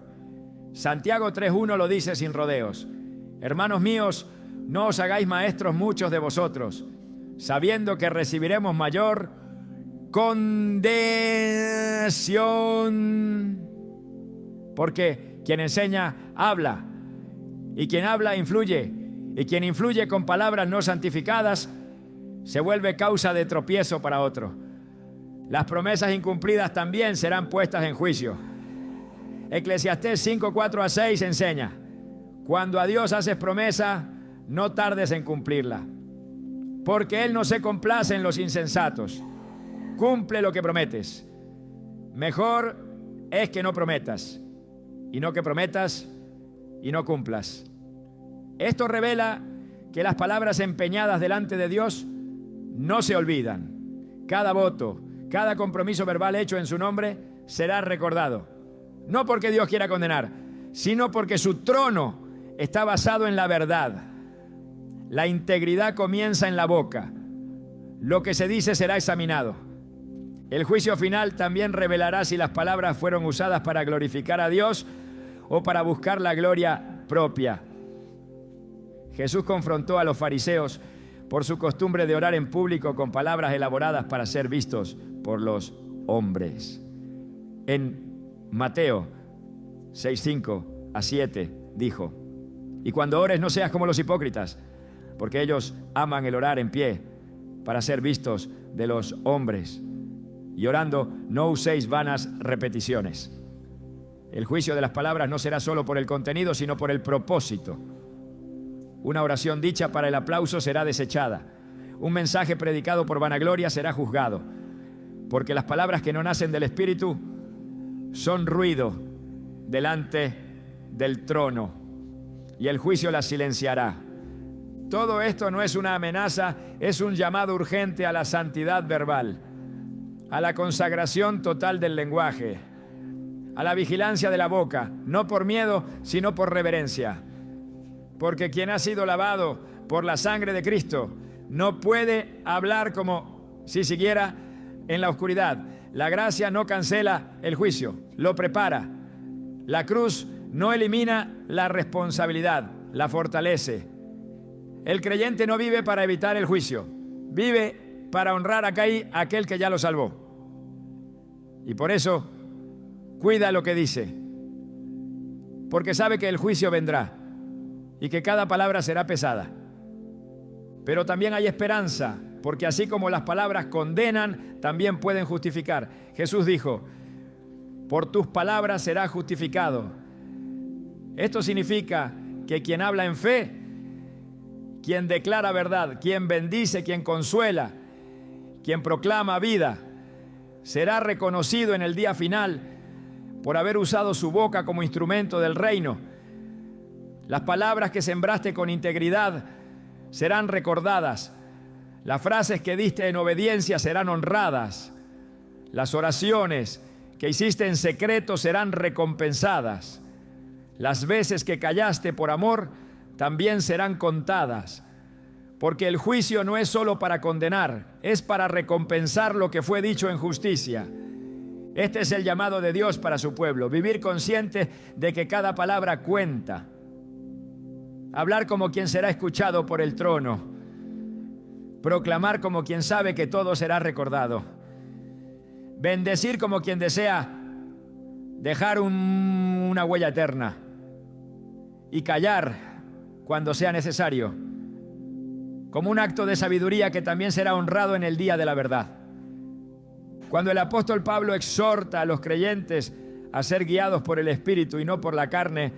Speaker 1: Santiago 3:1 lo dice sin rodeos: hermanos míos, no os hagáis maestros muchos de vosotros, sabiendo que recibiremos mayor condenación. Porque quien enseña, habla, y quien habla, influye, y quien influye con palabras no santificadas, se vuelve causa de tropiezo para otro. Las promesas incumplidas también serán puestas en juicio. Eclesiastés 5:4-6 enseña: cuando a Dios haces promesa, no tardes en cumplirla, porque Él no se complace en los insensatos. Cumple lo que prometes. Mejor es que no prometas, y no que prometas y no cumplas. Esto revela que las palabras empeñadas delante de Dios no se olvidan. Cada voto, cada compromiso verbal hecho en su nombre será recordado. No porque Dios quiera condenar, sino porque su trono está basado en la verdad. La integridad comienza en la boca. Lo que se dice será examinado. El juicio final también revelará si las palabras fueron usadas para glorificar a Dios o para buscar la gloria propia. Jesús confrontó a los fariseos por su costumbre de orar en público con palabras elaboradas para ser vistos por los hombres. En Mateo 6:5-7 dijo: y cuando ores no seas como los hipócritas, porque ellos aman el orar en pie para ser vistos de los hombres. Y orando no uséis vanas repeticiones. El juicio de las palabras no será solo por el contenido, sino por el propósito. Una oración dicha para el aplauso será desechada. Un mensaje predicado por vanagloria será juzgado. Porque las palabras que no nacen del Espíritu son ruido delante del trono, y el juicio las silenciará. Todo esto no es una amenaza, es un llamado urgente a la santidad verbal, a la consagración total del lenguaje, a la vigilancia de la boca, no por miedo, sino por reverencia. Porque quien ha sido lavado por la sangre de Cristo no puede hablar como si siguiera en la oscuridad. La gracia no cancela el juicio, lo prepara. La cruz no elimina la responsabilidad, la fortalece. El creyente no vive para evitar el juicio, vive para honrar a aquel que ya lo salvó. Y por eso cuida lo que dice, porque sabe que el juicio vendrá y que cada palabra será pesada. Pero también hay esperanza, porque así como las palabras condenan, también pueden justificar. Jesús dijo: por tus palabras serás justificado. Esto significa que quien habla en fe, quien declara verdad, quien bendice, quien consuela, quien proclama vida, será reconocido en el día final por haber usado su boca como instrumento del reino. Las palabras que sembraste con integridad serán recordadas. Las frases que diste en obediencia serán honradas. Las oraciones que hiciste en secreto serán recompensadas. Las veces que callaste por amor también serán contadas. Porque el juicio no es solo para condenar, es para recompensar lo que fue dicho en justicia. Este es el llamado de Dios para su pueblo: vivir consciente de que cada palabra cuenta. Hablar como quien será escuchado por el trono. Proclamar como quien sabe que todo será recordado. Bendecir como quien desea dejar una huella eterna. Y callar cuando sea necesario, como un acto de sabiduría que también será honrado en el día de la verdad. Cuando el apóstol Pablo exhorta a los creyentes a ser guiados por el Espíritu y no por la carne,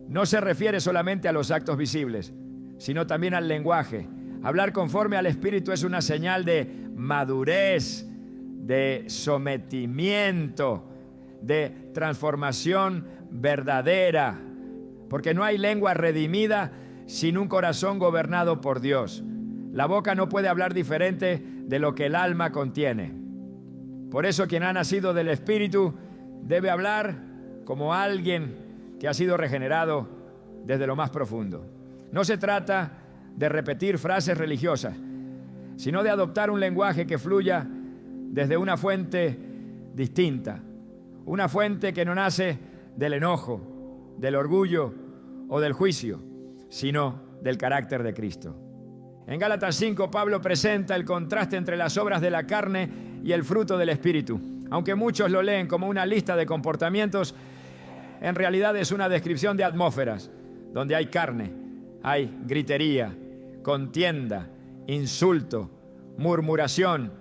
Speaker 1: no se refiere solamente a los actos visibles, sino también al lenguaje. Hablar conforme al Espíritu es una señal de madurez, de sometimiento, de transformación verdadera, porque no hay lengua redimida sin un corazón gobernado por Dios. La boca no puede hablar diferente de lo que el alma contiene. Por eso quien ha nacido del Espíritu debe hablar como alguien que ha sido regenerado desde lo más profundo. No se trata de repetir frases religiosas, sino de adoptar un lenguaje que fluya desde una fuente distinta, una fuente que no nace del enojo, del orgullo o del juicio, sino del carácter de Cristo. En Gálatas 5, Pablo presenta el contraste entre las obras de la carne y el fruto del Espíritu. Aunque muchos lo leen como una lista de comportamientos, en realidad es una descripción de atmósferas, donde hay carne, hay gritería, contienda, insulto, murmuración,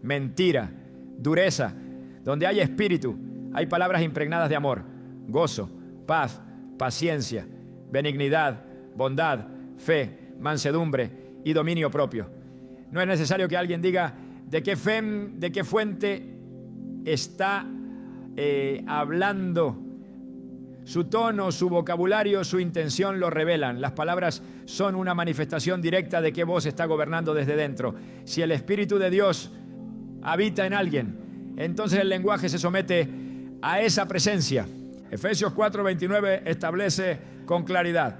Speaker 1: mentira, dureza. Donde hay espíritu, hay palabras impregnadas de amor, gozo, paz, paciencia, benignidad, bondad, fe, mansedumbre y dominio propio. No es necesario que alguien diga de qué fuente está hablando. Su tono, su vocabulario, su intención lo revelan. Las palabras son una manifestación directa de qué voz está gobernando desde dentro. Si el Espíritu de Dios habita en alguien, entonces el lenguaje se somete a esa presencia. Efesios 4:29 establece con claridad: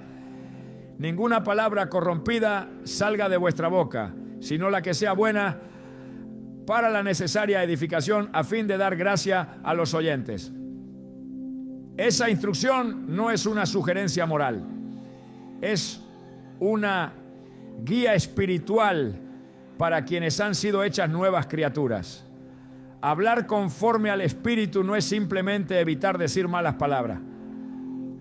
Speaker 1: ninguna palabra corrompida salga de vuestra boca, sino la que sea buena para la necesaria edificación, a fin de dar gracia a los oyentes. Esa instrucción no es una sugerencia moral, es una guía espiritual para quienes han sido hechas nuevas criaturas. Hablar conforme al Espíritu no es simplemente evitar decir malas palabras.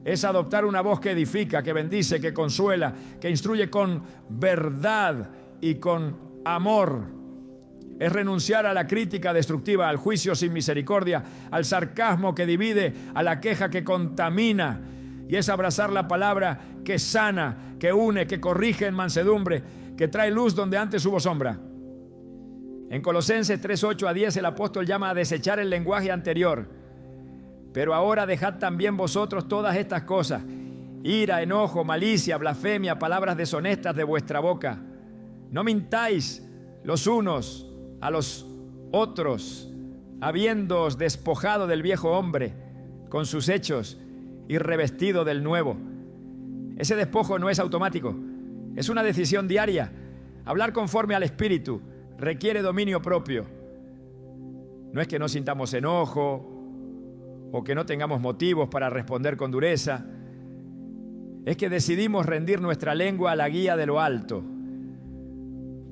Speaker 1: Es adoptar una voz que edifica, que bendice, que consuela, que instruye con verdad y con amor. Es renunciar a la crítica destructiva, al juicio sin misericordia, al sarcasmo que divide, a la queja que contamina. Y es abrazar la palabra que sana, que une, que corrige en mansedumbre, que trae luz donde antes hubo sombra. En Colosenses 3:8-10 el apóstol llama a desechar el lenguaje anterior. Pero ahora dejad también vosotros todas estas cosas: ira, enojo, malicia, blasfemia, palabras deshonestas de vuestra boca. No mintáis los unos a los otros, habiéndoos despojado del viejo hombre con sus hechos y revestido del nuevo. Ese despojo no es automático, es una decisión diaria. Hablar conforme al Espíritu requiere dominio propio. No es que no sintamos enojo o que no tengamos motivos para responder con dureza. Es que decidimos rendir nuestra lengua a la guía de lo alto,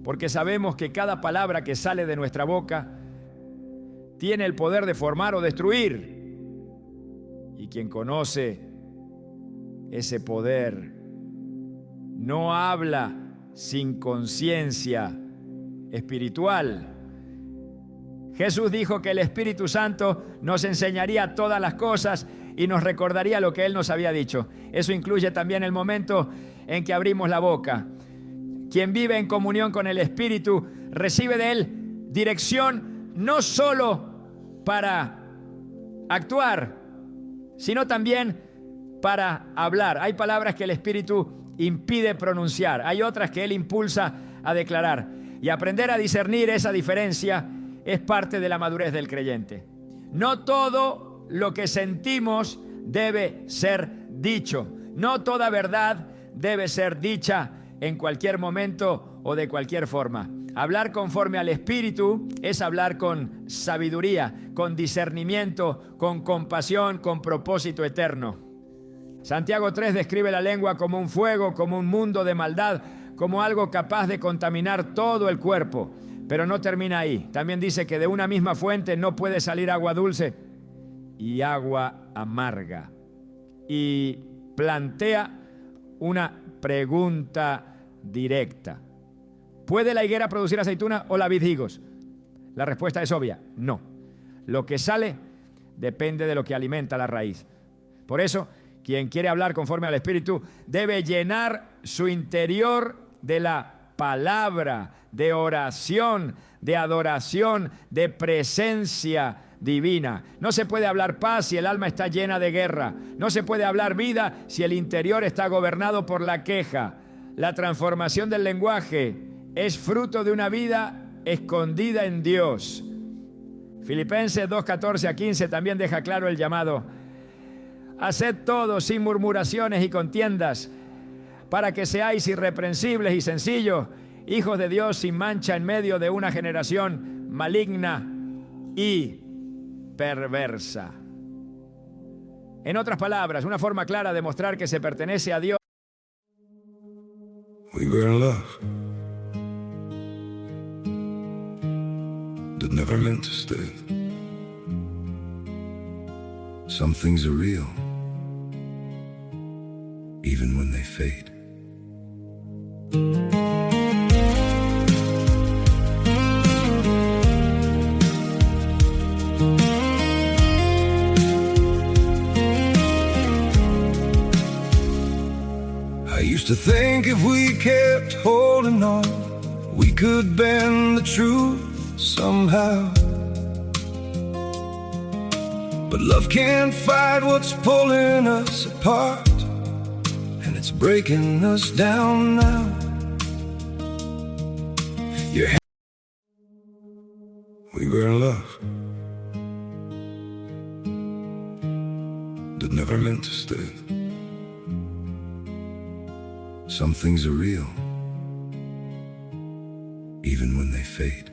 Speaker 1: porque sabemos que cada palabra que sale de nuestra boca tiene el poder de formar o destruir. Y quien conoce ese poder no habla sin conciencia espiritual. Jesús dijo que el Espíritu Santo nos enseñaría todas las cosas y nos recordaría lo que Él nos había dicho. Eso incluye también el momento en que abrimos la boca. Quien vive en comunión con el Espíritu recibe de Él dirección no solo para actuar, sino también para hablar. Hay palabras que el Espíritu impide pronunciar, hay otras que Él impulsa a declarar. Y aprender a discernir esa diferencia es parte de la madurez del creyente. No todo lo que sentimos debe ser dicho. No toda verdad debe ser dicha en cualquier momento o de cualquier forma. Hablar conforme al Espíritu es hablar con sabiduría, con discernimiento, con compasión, con propósito eterno. Santiago 3 describe la lengua como un fuego, como un mundo de maldad, como algo capaz de contaminar todo el cuerpo. Pero no termina ahí. También dice que de una misma fuente no puede salir agua dulce y agua amarga. Y plantea una pregunta directa. ¿Puede la higuera producir aceituna o la vid higos? La respuesta es obvia, no. Lo que sale depende de lo que alimenta la raíz. Por eso, quien quiere hablar conforme al Espíritu debe llenar su interior de la palabra, de oración, de adoración, de presencia divina. No se puede hablar paz si el alma está llena de guerra. No se puede hablar vida si el interior está gobernado por la queja. La transformación del lenguaje es fruto de una vida escondida en Dios. Filipenses 2:14-15 también deja claro el llamado. Haced todo sin murmuraciones y contiendas, para que seáis irreprensibles y sencillos, hijos de Dios sin mancha en medio de una generación maligna y perversa. En otras palabras, una forma clara de mostrar que se pertenece a Dios.
Speaker 2: We were in love that never meant to stay. Some things are real, even when they fade. I used to think if we kept holding on, we could bend the truth somehow. But love can't fight what's pulling us apart, and it's breaking us down now. We were in love that never meant to stay. Some things are real, even when they fade.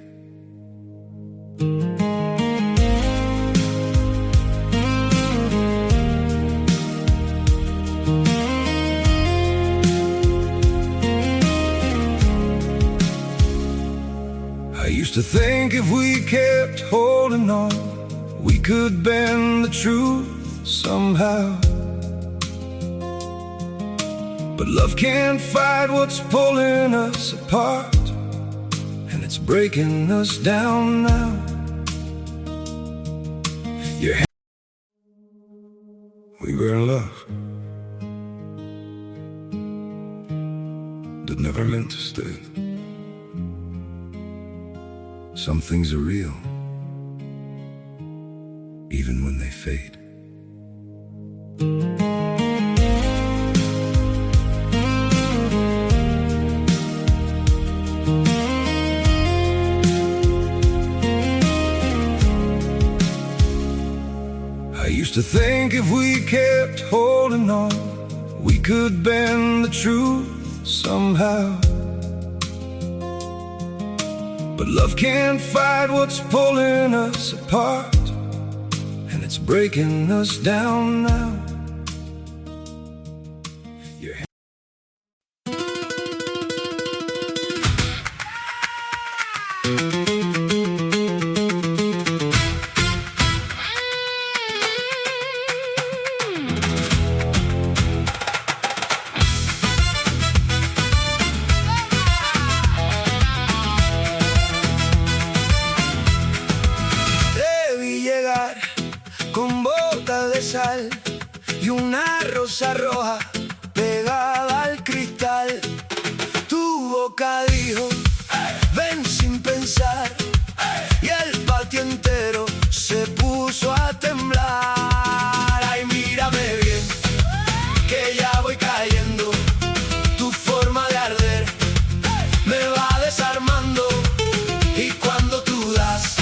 Speaker 2: I used to think if we kept holding on, we could bend the truth somehow. But love can't fight what's pulling us apart, and it's breaking us down now. We were in love that never meant to stay. Some things are real, even when they fade. To think if we kept holding on, we could bend the truth somehow. But love can't fight what's pulling us apart, and it's breaking us down now.
Speaker 3: Con botas de sal y una rosa roja pegada al cristal. Tu boca dijo, ven sin pensar, y el patio entero se puso a temblar. Ay, mírame bien, que ya voy cayendo. Tu forma de arder me va desarmando, y cuando tú das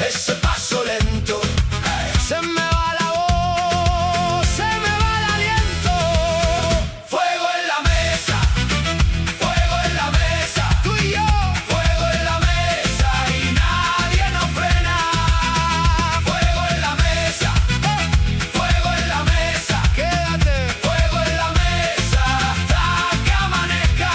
Speaker 3: ese paso lento, se me va la voz, se me va el aliento. Fuego en la mesa, fuego en la mesa. Tú y yo, fuego en la mesa y nadie nos frena. Fuego en la mesa, fuego en la mesa. Quédate, fuego en la mesa hasta que amanezca.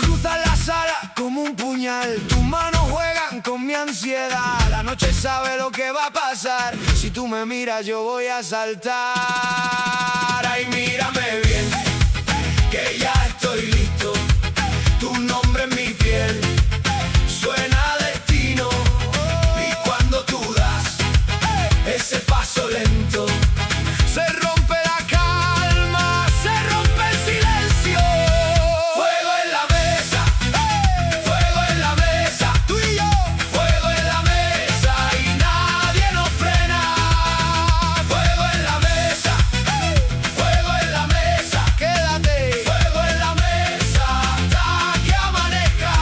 Speaker 3: Cruza la sala como un puñal, tus manos juegan con mi ansiedad. La noche sabe lo que va a pasar. Si tú me miras yo voy a saltar. Ay, mírame bien, que ya estoy listo. Tu nombre en mi piel suena a destino. Y cuando tú das ese paso lento, se rompe la calma, se rompe el silencio. Fuego en la mesa, fuego en la mesa. Tú y yo, fuego en la mesa y nadie nos frena. Fuego en la mesa, fuego en la mesa. Quédate, fuego en la mesa hasta que amanezca.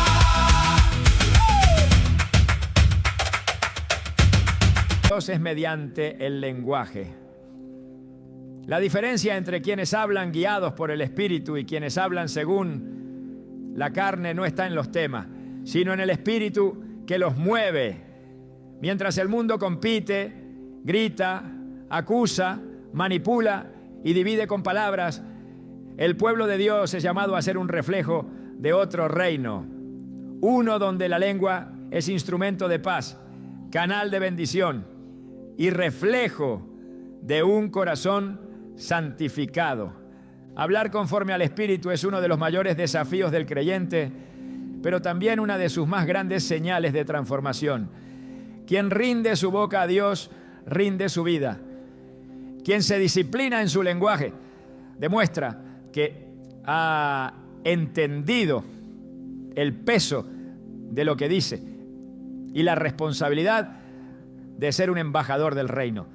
Speaker 1: Dios es mediante el lenguaje. La diferencia entre quienes hablan guiados por el Espíritu y quienes hablan según la carne no está en los temas, sino en el Espíritu que los mueve. Mientras el mundo compite, grita, acusa, manipula y divide con palabras, el pueblo de Dios es llamado a ser un reflejo de otro reino. Uno donde la lengua es instrumento de paz, canal de bendición y reflejo de un corazón santificado. Hablar conforme al Espíritu es uno de los mayores desafíos del creyente, pero también una de sus más grandes señales de transformación. Quien rinde su boca a Dios, rinde su vida. Quien se disciplina en su lenguaje, demuestra que ha entendido el peso de lo que dice y la responsabilidad de ser un embajador del reino.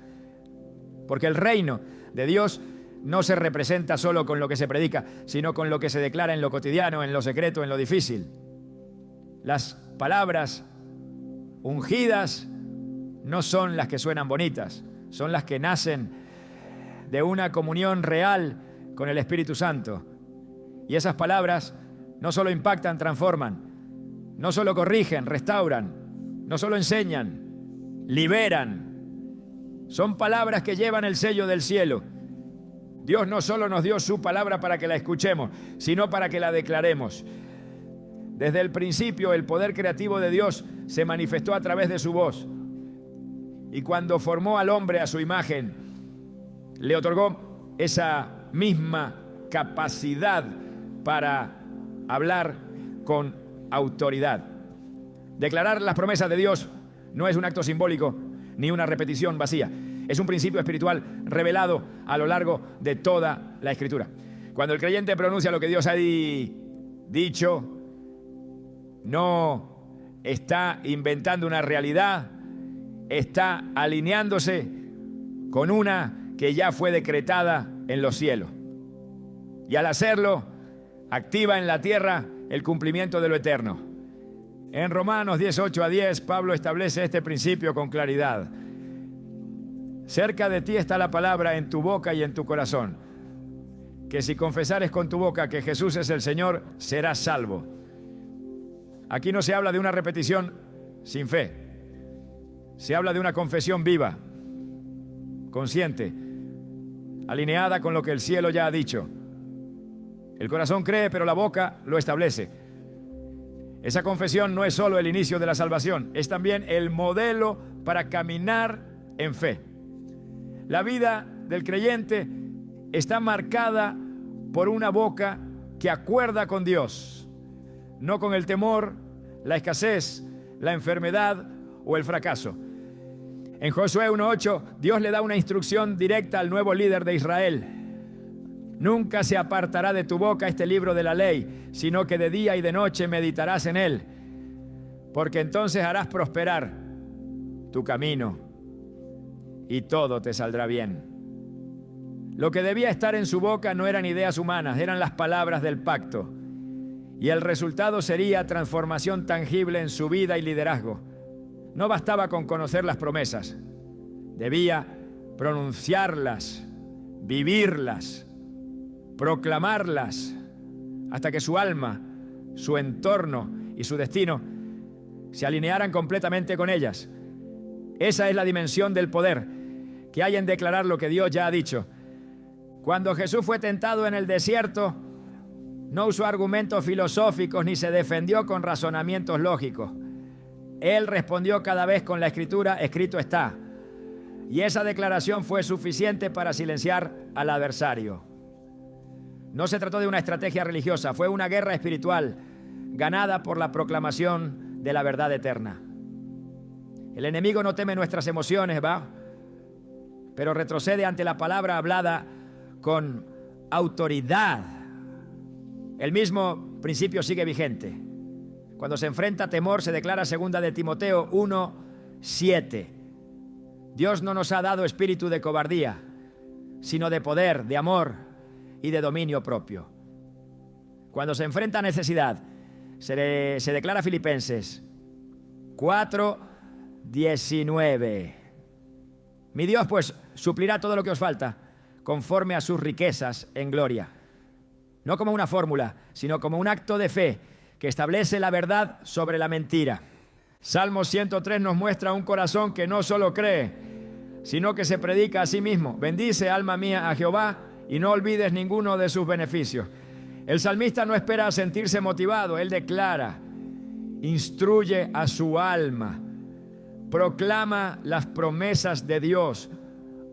Speaker 1: Porque el reino de Dios no se representa solo con lo que se predica, sino con lo que se declara en lo cotidiano, en lo secreto, en lo difícil. Las palabras ungidas no son las que suenan bonitas, son las que nacen de una comunión real con el Espíritu Santo. Y esas palabras no solo impactan, transforman, no solo corrigen, restauran, no solo enseñan, liberan. Son palabras que llevan el sello del cielo. Dios no solo nos dio su palabra para que la escuchemos, sino para que la declaremos. Desde el principio, el poder creativo de Dios se manifestó a través de su voz. Y cuando formó al hombre a su imagen, le otorgó esa misma capacidad para hablar con autoridad. Declarar las promesas de Dios no es un acto simbólico ni una repetición vacía. Es un principio espiritual revelado a lo largo de toda la Escritura. Cuando el creyente pronuncia lo que Dios ha dicho, no está inventando una realidad, está alineándose con una que ya fue decretada en los cielos. Y al hacerlo, activa en la tierra el cumplimiento de lo eterno. En Romanos 10:8-10, Pablo establece este principio con claridad. Cerca de ti está la palabra en tu boca y en tu corazón, que si confesares con tu boca que Jesús es el Señor, serás salvo. Aquí no se habla de una repetición sin fe. Se habla de una confesión viva, consciente, alineada con lo que el cielo ya ha dicho. El corazón cree, pero la boca lo establece. Esa confesión no es solo el inicio de la salvación, es también el modelo para caminar en fe. La vida del creyente está marcada por una boca que acuerda con Dios, no con el temor, la escasez, la enfermedad o el fracaso. En Josué 1:8, Dios le da una instrucción directa al nuevo líder de Israel. Nunca se apartará de tu boca este libro de la ley, sino que de día y de noche meditarás en él, porque entonces harás prosperar tu camino y todo te saldrá bien. Lo que debía estar en su boca no eran ideas humanas, eran las palabras del pacto. Y el resultado sería transformación tangible en su vida y liderazgo. No bastaba con conocer las promesas, debía pronunciarlas, vivirlas, proclamarlas, hasta que su alma, su entorno y su destino se alinearan completamente con ellas. Esa es la dimensión del poder que hay en declarar lo que Dios ya ha dicho. Cuando Jesús fue tentado en el desierto, no usó argumentos filosóficos ni se defendió con razonamientos lógicos. Él respondió cada vez con la escritura: escrito está. Y esa declaración fue suficiente para silenciar al adversario. No se trató de una estrategia religiosa, fue una guerra espiritual ganada por la proclamación de la verdad eterna. El enemigo no teme nuestras emociones, pero retrocede ante la palabra hablada con autoridad. El mismo principio sigue vigente. Cuando se enfrenta a temor, se declara 2 de Timoteo 1:7. Dios no nos ha dado espíritu de cobardía, sino de poder, de amor y de dominio propio. Cuando se enfrenta a necesidad, se declara Filipenses 4:19. Mi Dios pues suplirá todo lo que os falta conforme a sus riquezas en gloria. No como una fórmula, sino como un acto de fe que establece la verdad sobre la mentira. Salmo 103 nos muestra un corazón que no solo cree, sino que se predica a sí mismo. Bendice, alma mía, a Jehová y no olvides ninguno de sus beneficios. El salmista no espera a sentirse motivado, él declara, instruye a su alma, proclama las promesas de Dios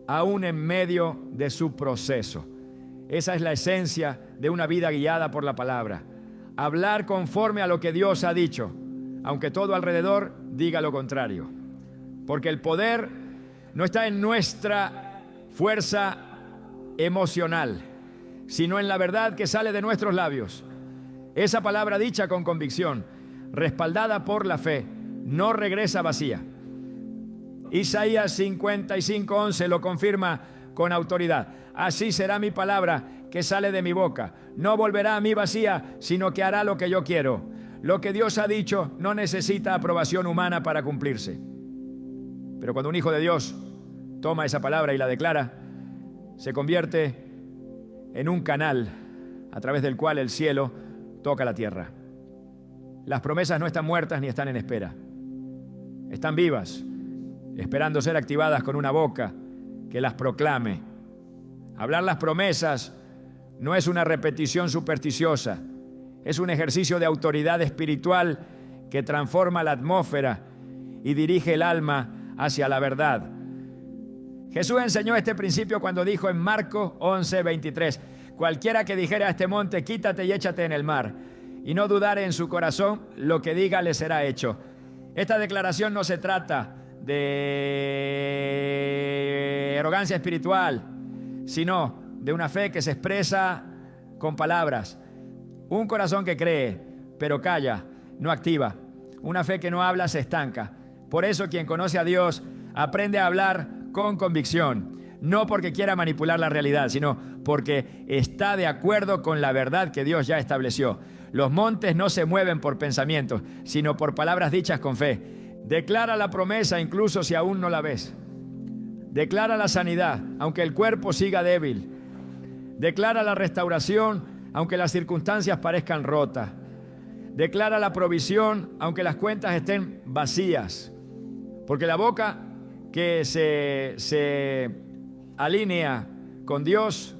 Speaker 1: aún en medio de su proceso. Esa es la esencia de una vida guiada por la palabra. Hablar conforme a lo que Dios ha dicho, aunque todo alrededor diga lo contrario. Porque el poder no está en nuestra fuerza emocional, sino en la verdad que sale de nuestros labios. Esa palabra dicha con convicción, respaldada por la fe, no regresa vacía. Isaías 55:11 lo confirma con autoridad. Así será mi palabra que sale de mi boca. No volverá a mí vacía, sino que hará lo que yo quiero. Lo que Dios ha dicho no necesita aprobación humana para cumplirse. Pero cuando un hijo de Dios toma esa palabra y la declara, se convierte en un canal a través del cual el cielo toca la tierra. Las promesas no están muertas ni están en espera. Están vivas, esperando ser activadas con una boca que las proclame. Hablar las promesas no es una repetición supersticiosa, es un ejercicio de autoridad espiritual que transforma la atmósfera y dirige el alma hacia la verdad. Jesús enseñó este principio cuando dijo en Marcos 11:23, cualquiera que dijera a este monte, quítate y échate en el mar, y no dudare en su corazón, lo que diga le será hecho. Esta declaración no se trata de arrogancia espiritual, sino de una fe que se expresa con palabras. Un corazón que cree, pero calla, no activa. Una fe que no habla, se estanca. Por eso quien conoce a Dios aprende a hablar con convicción. No porque quiera manipular la realidad, sino porque está de acuerdo con la verdad que Dios ya estableció. Los montes no se mueven por pensamientos, sino por palabras dichas con fe. Declara la promesa incluso si aún no la ves. Declara la sanidad, aunque el cuerpo siga débil. Declara la restauración, aunque las circunstancias parezcan rotas. Declara la provisión, aunque las cuentas estén vacías. Porque la boca que se alinea con Dios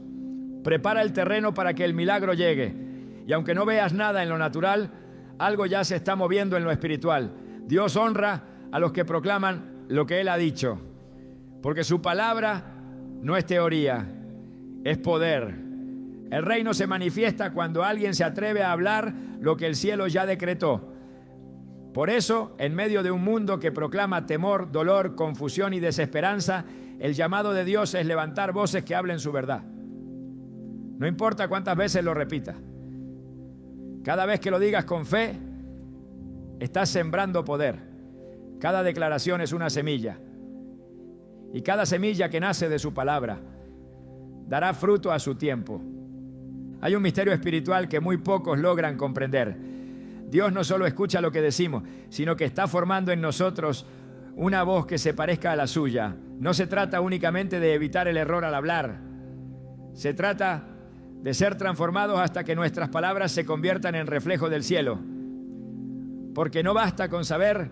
Speaker 1: prepara el terreno para que el milagro llegue. Y aunque no veas nada en lo natural, algo ya se está moviendo en lo espiritual. Dios honra a los que proclaman lo que Él ha dicho. Porque su palabra no es teoría, es poder. El reino se manifiesta cuando alguien se atreve a hablar lo que el cielo ya decretó. Por eso, en medio de un mundo que proclama temor, dolor, confusión y desesperanza, el llamado de Dios es levantar voces que hablen su verdad. No importa cuántas veces lo repita. Cada vez que lo digas con fe, estás sembrando poder. Cada declaración es una semilla. Y cada semilla que nace de su palabra dará fruto a su tiempo. Hay un misterio espiritual que muy pocos logran comprender. Dios no solo escucha lo que decimos, sino que está formando en nosotros una voz que se parezca a la suya. No se trata únicamente de evitar el error al hablar. Se trata de ser transformados hasta que nuestras palabras se conviertan en reflejo del cielo. Porque no basta con saber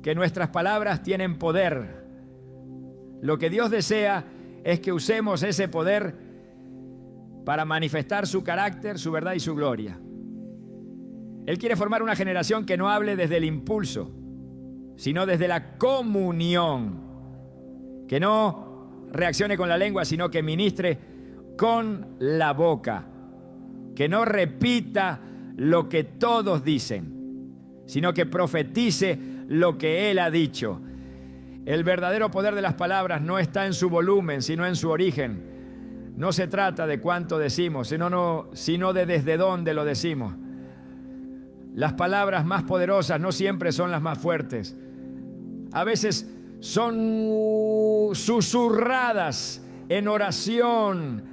Speaker 1: que nuestras palabras tienen poder. Lo que Dios desea es que usemos ese poder para manifestar su carácter, su verdad y su gloria. Él quiere formar una generación que no hable desde el impulso, sino desde la comunión. Que no reaccione con la lengua, sino que ministre con la boca. Que no repita lo que todos dicen, sino que profetice lo que Él ha dicho. El verdadero poder de las palabras no está en su volumen, sino en su origen. No se trata de cuánto decimos, sino de desde dónde lo decimos. Las palabras más poderosas no siempre son las más fuertes. A veces son susurradas en oración,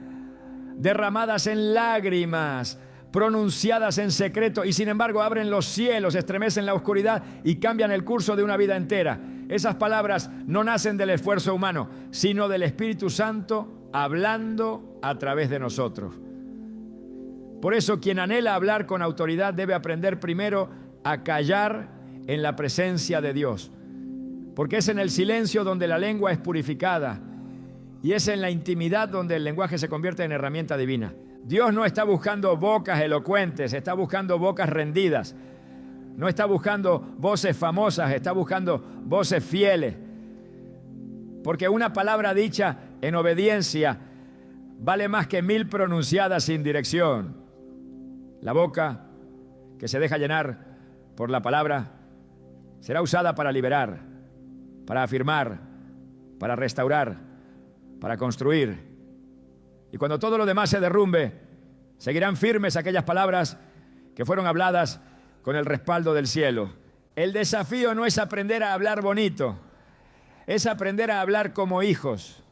Speaker 1: derramadas en lágrimas, pronunciadas en secreto, y sin embargo abren los cielos, estremecen la oscuridad y cambian el curso de una vida entera. Esas palabras no nacen del esfuerzo humano, sino del Espíritu Santo hablando a través de nosotros. Por eso, quien anhela hablar con autoridad debe aprender primero a callar en la presencia de Dios. Porque es en el silencio donde la lengua es purificada y es en la intimidad donde el lenguaje se convierte en herramienta divina. Dios no está buscando bocas elocuentes, está buscando bocas rendidas. No está buscando voces famosas, está buscando voces fieles. Porque una palabra dicha en obediencia vale más que 1000 pronunciadas sin dirección. La boca que se deja llenar por la palabra será usada para liberar, para afirmar, para restaurar, para construir. Y cuando todo lo demás se derrumbe, seguirán firmes aquellas palabras que fueron habladas con el respaldo del cielo. El desafío no es aprender a hablar bonito, es aprender a hablar como hijos.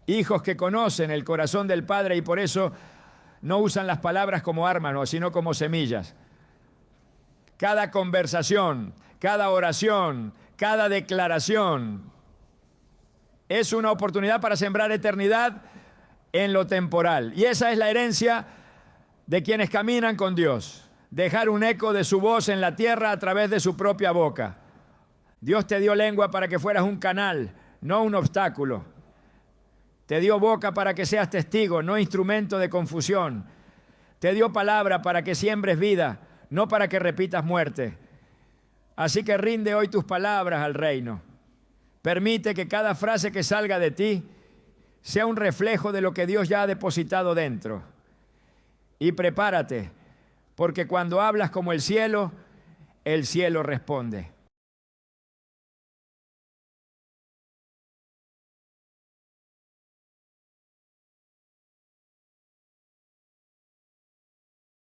Speaker 1: Hijos que conocen el corazón del Padre y por eso no usan las palabras como armas, sino como semillas. Cada conversación, cada oración, cada declaración es una oportunidad para sembrar eternidad en lo temporal. Y esa es la herencia de quienes caminan con Dios. Dejar un eco de su voz en la tierra a través de su propia boca. Dios te dio lengua para que fueras un canal, no un obstáculo. Te dio boca para que seas testigo, no instrumento de confusión. Te dio palabra para que siembres vida, no para que repitas muerte. Así que rinde hoy tus palabras al reino. Permite que cada frase que salga de ti sea un reflejo de lo que Dios ya ha depositado dentro. Y prepárate, porque cuando hablas como el cielo responde.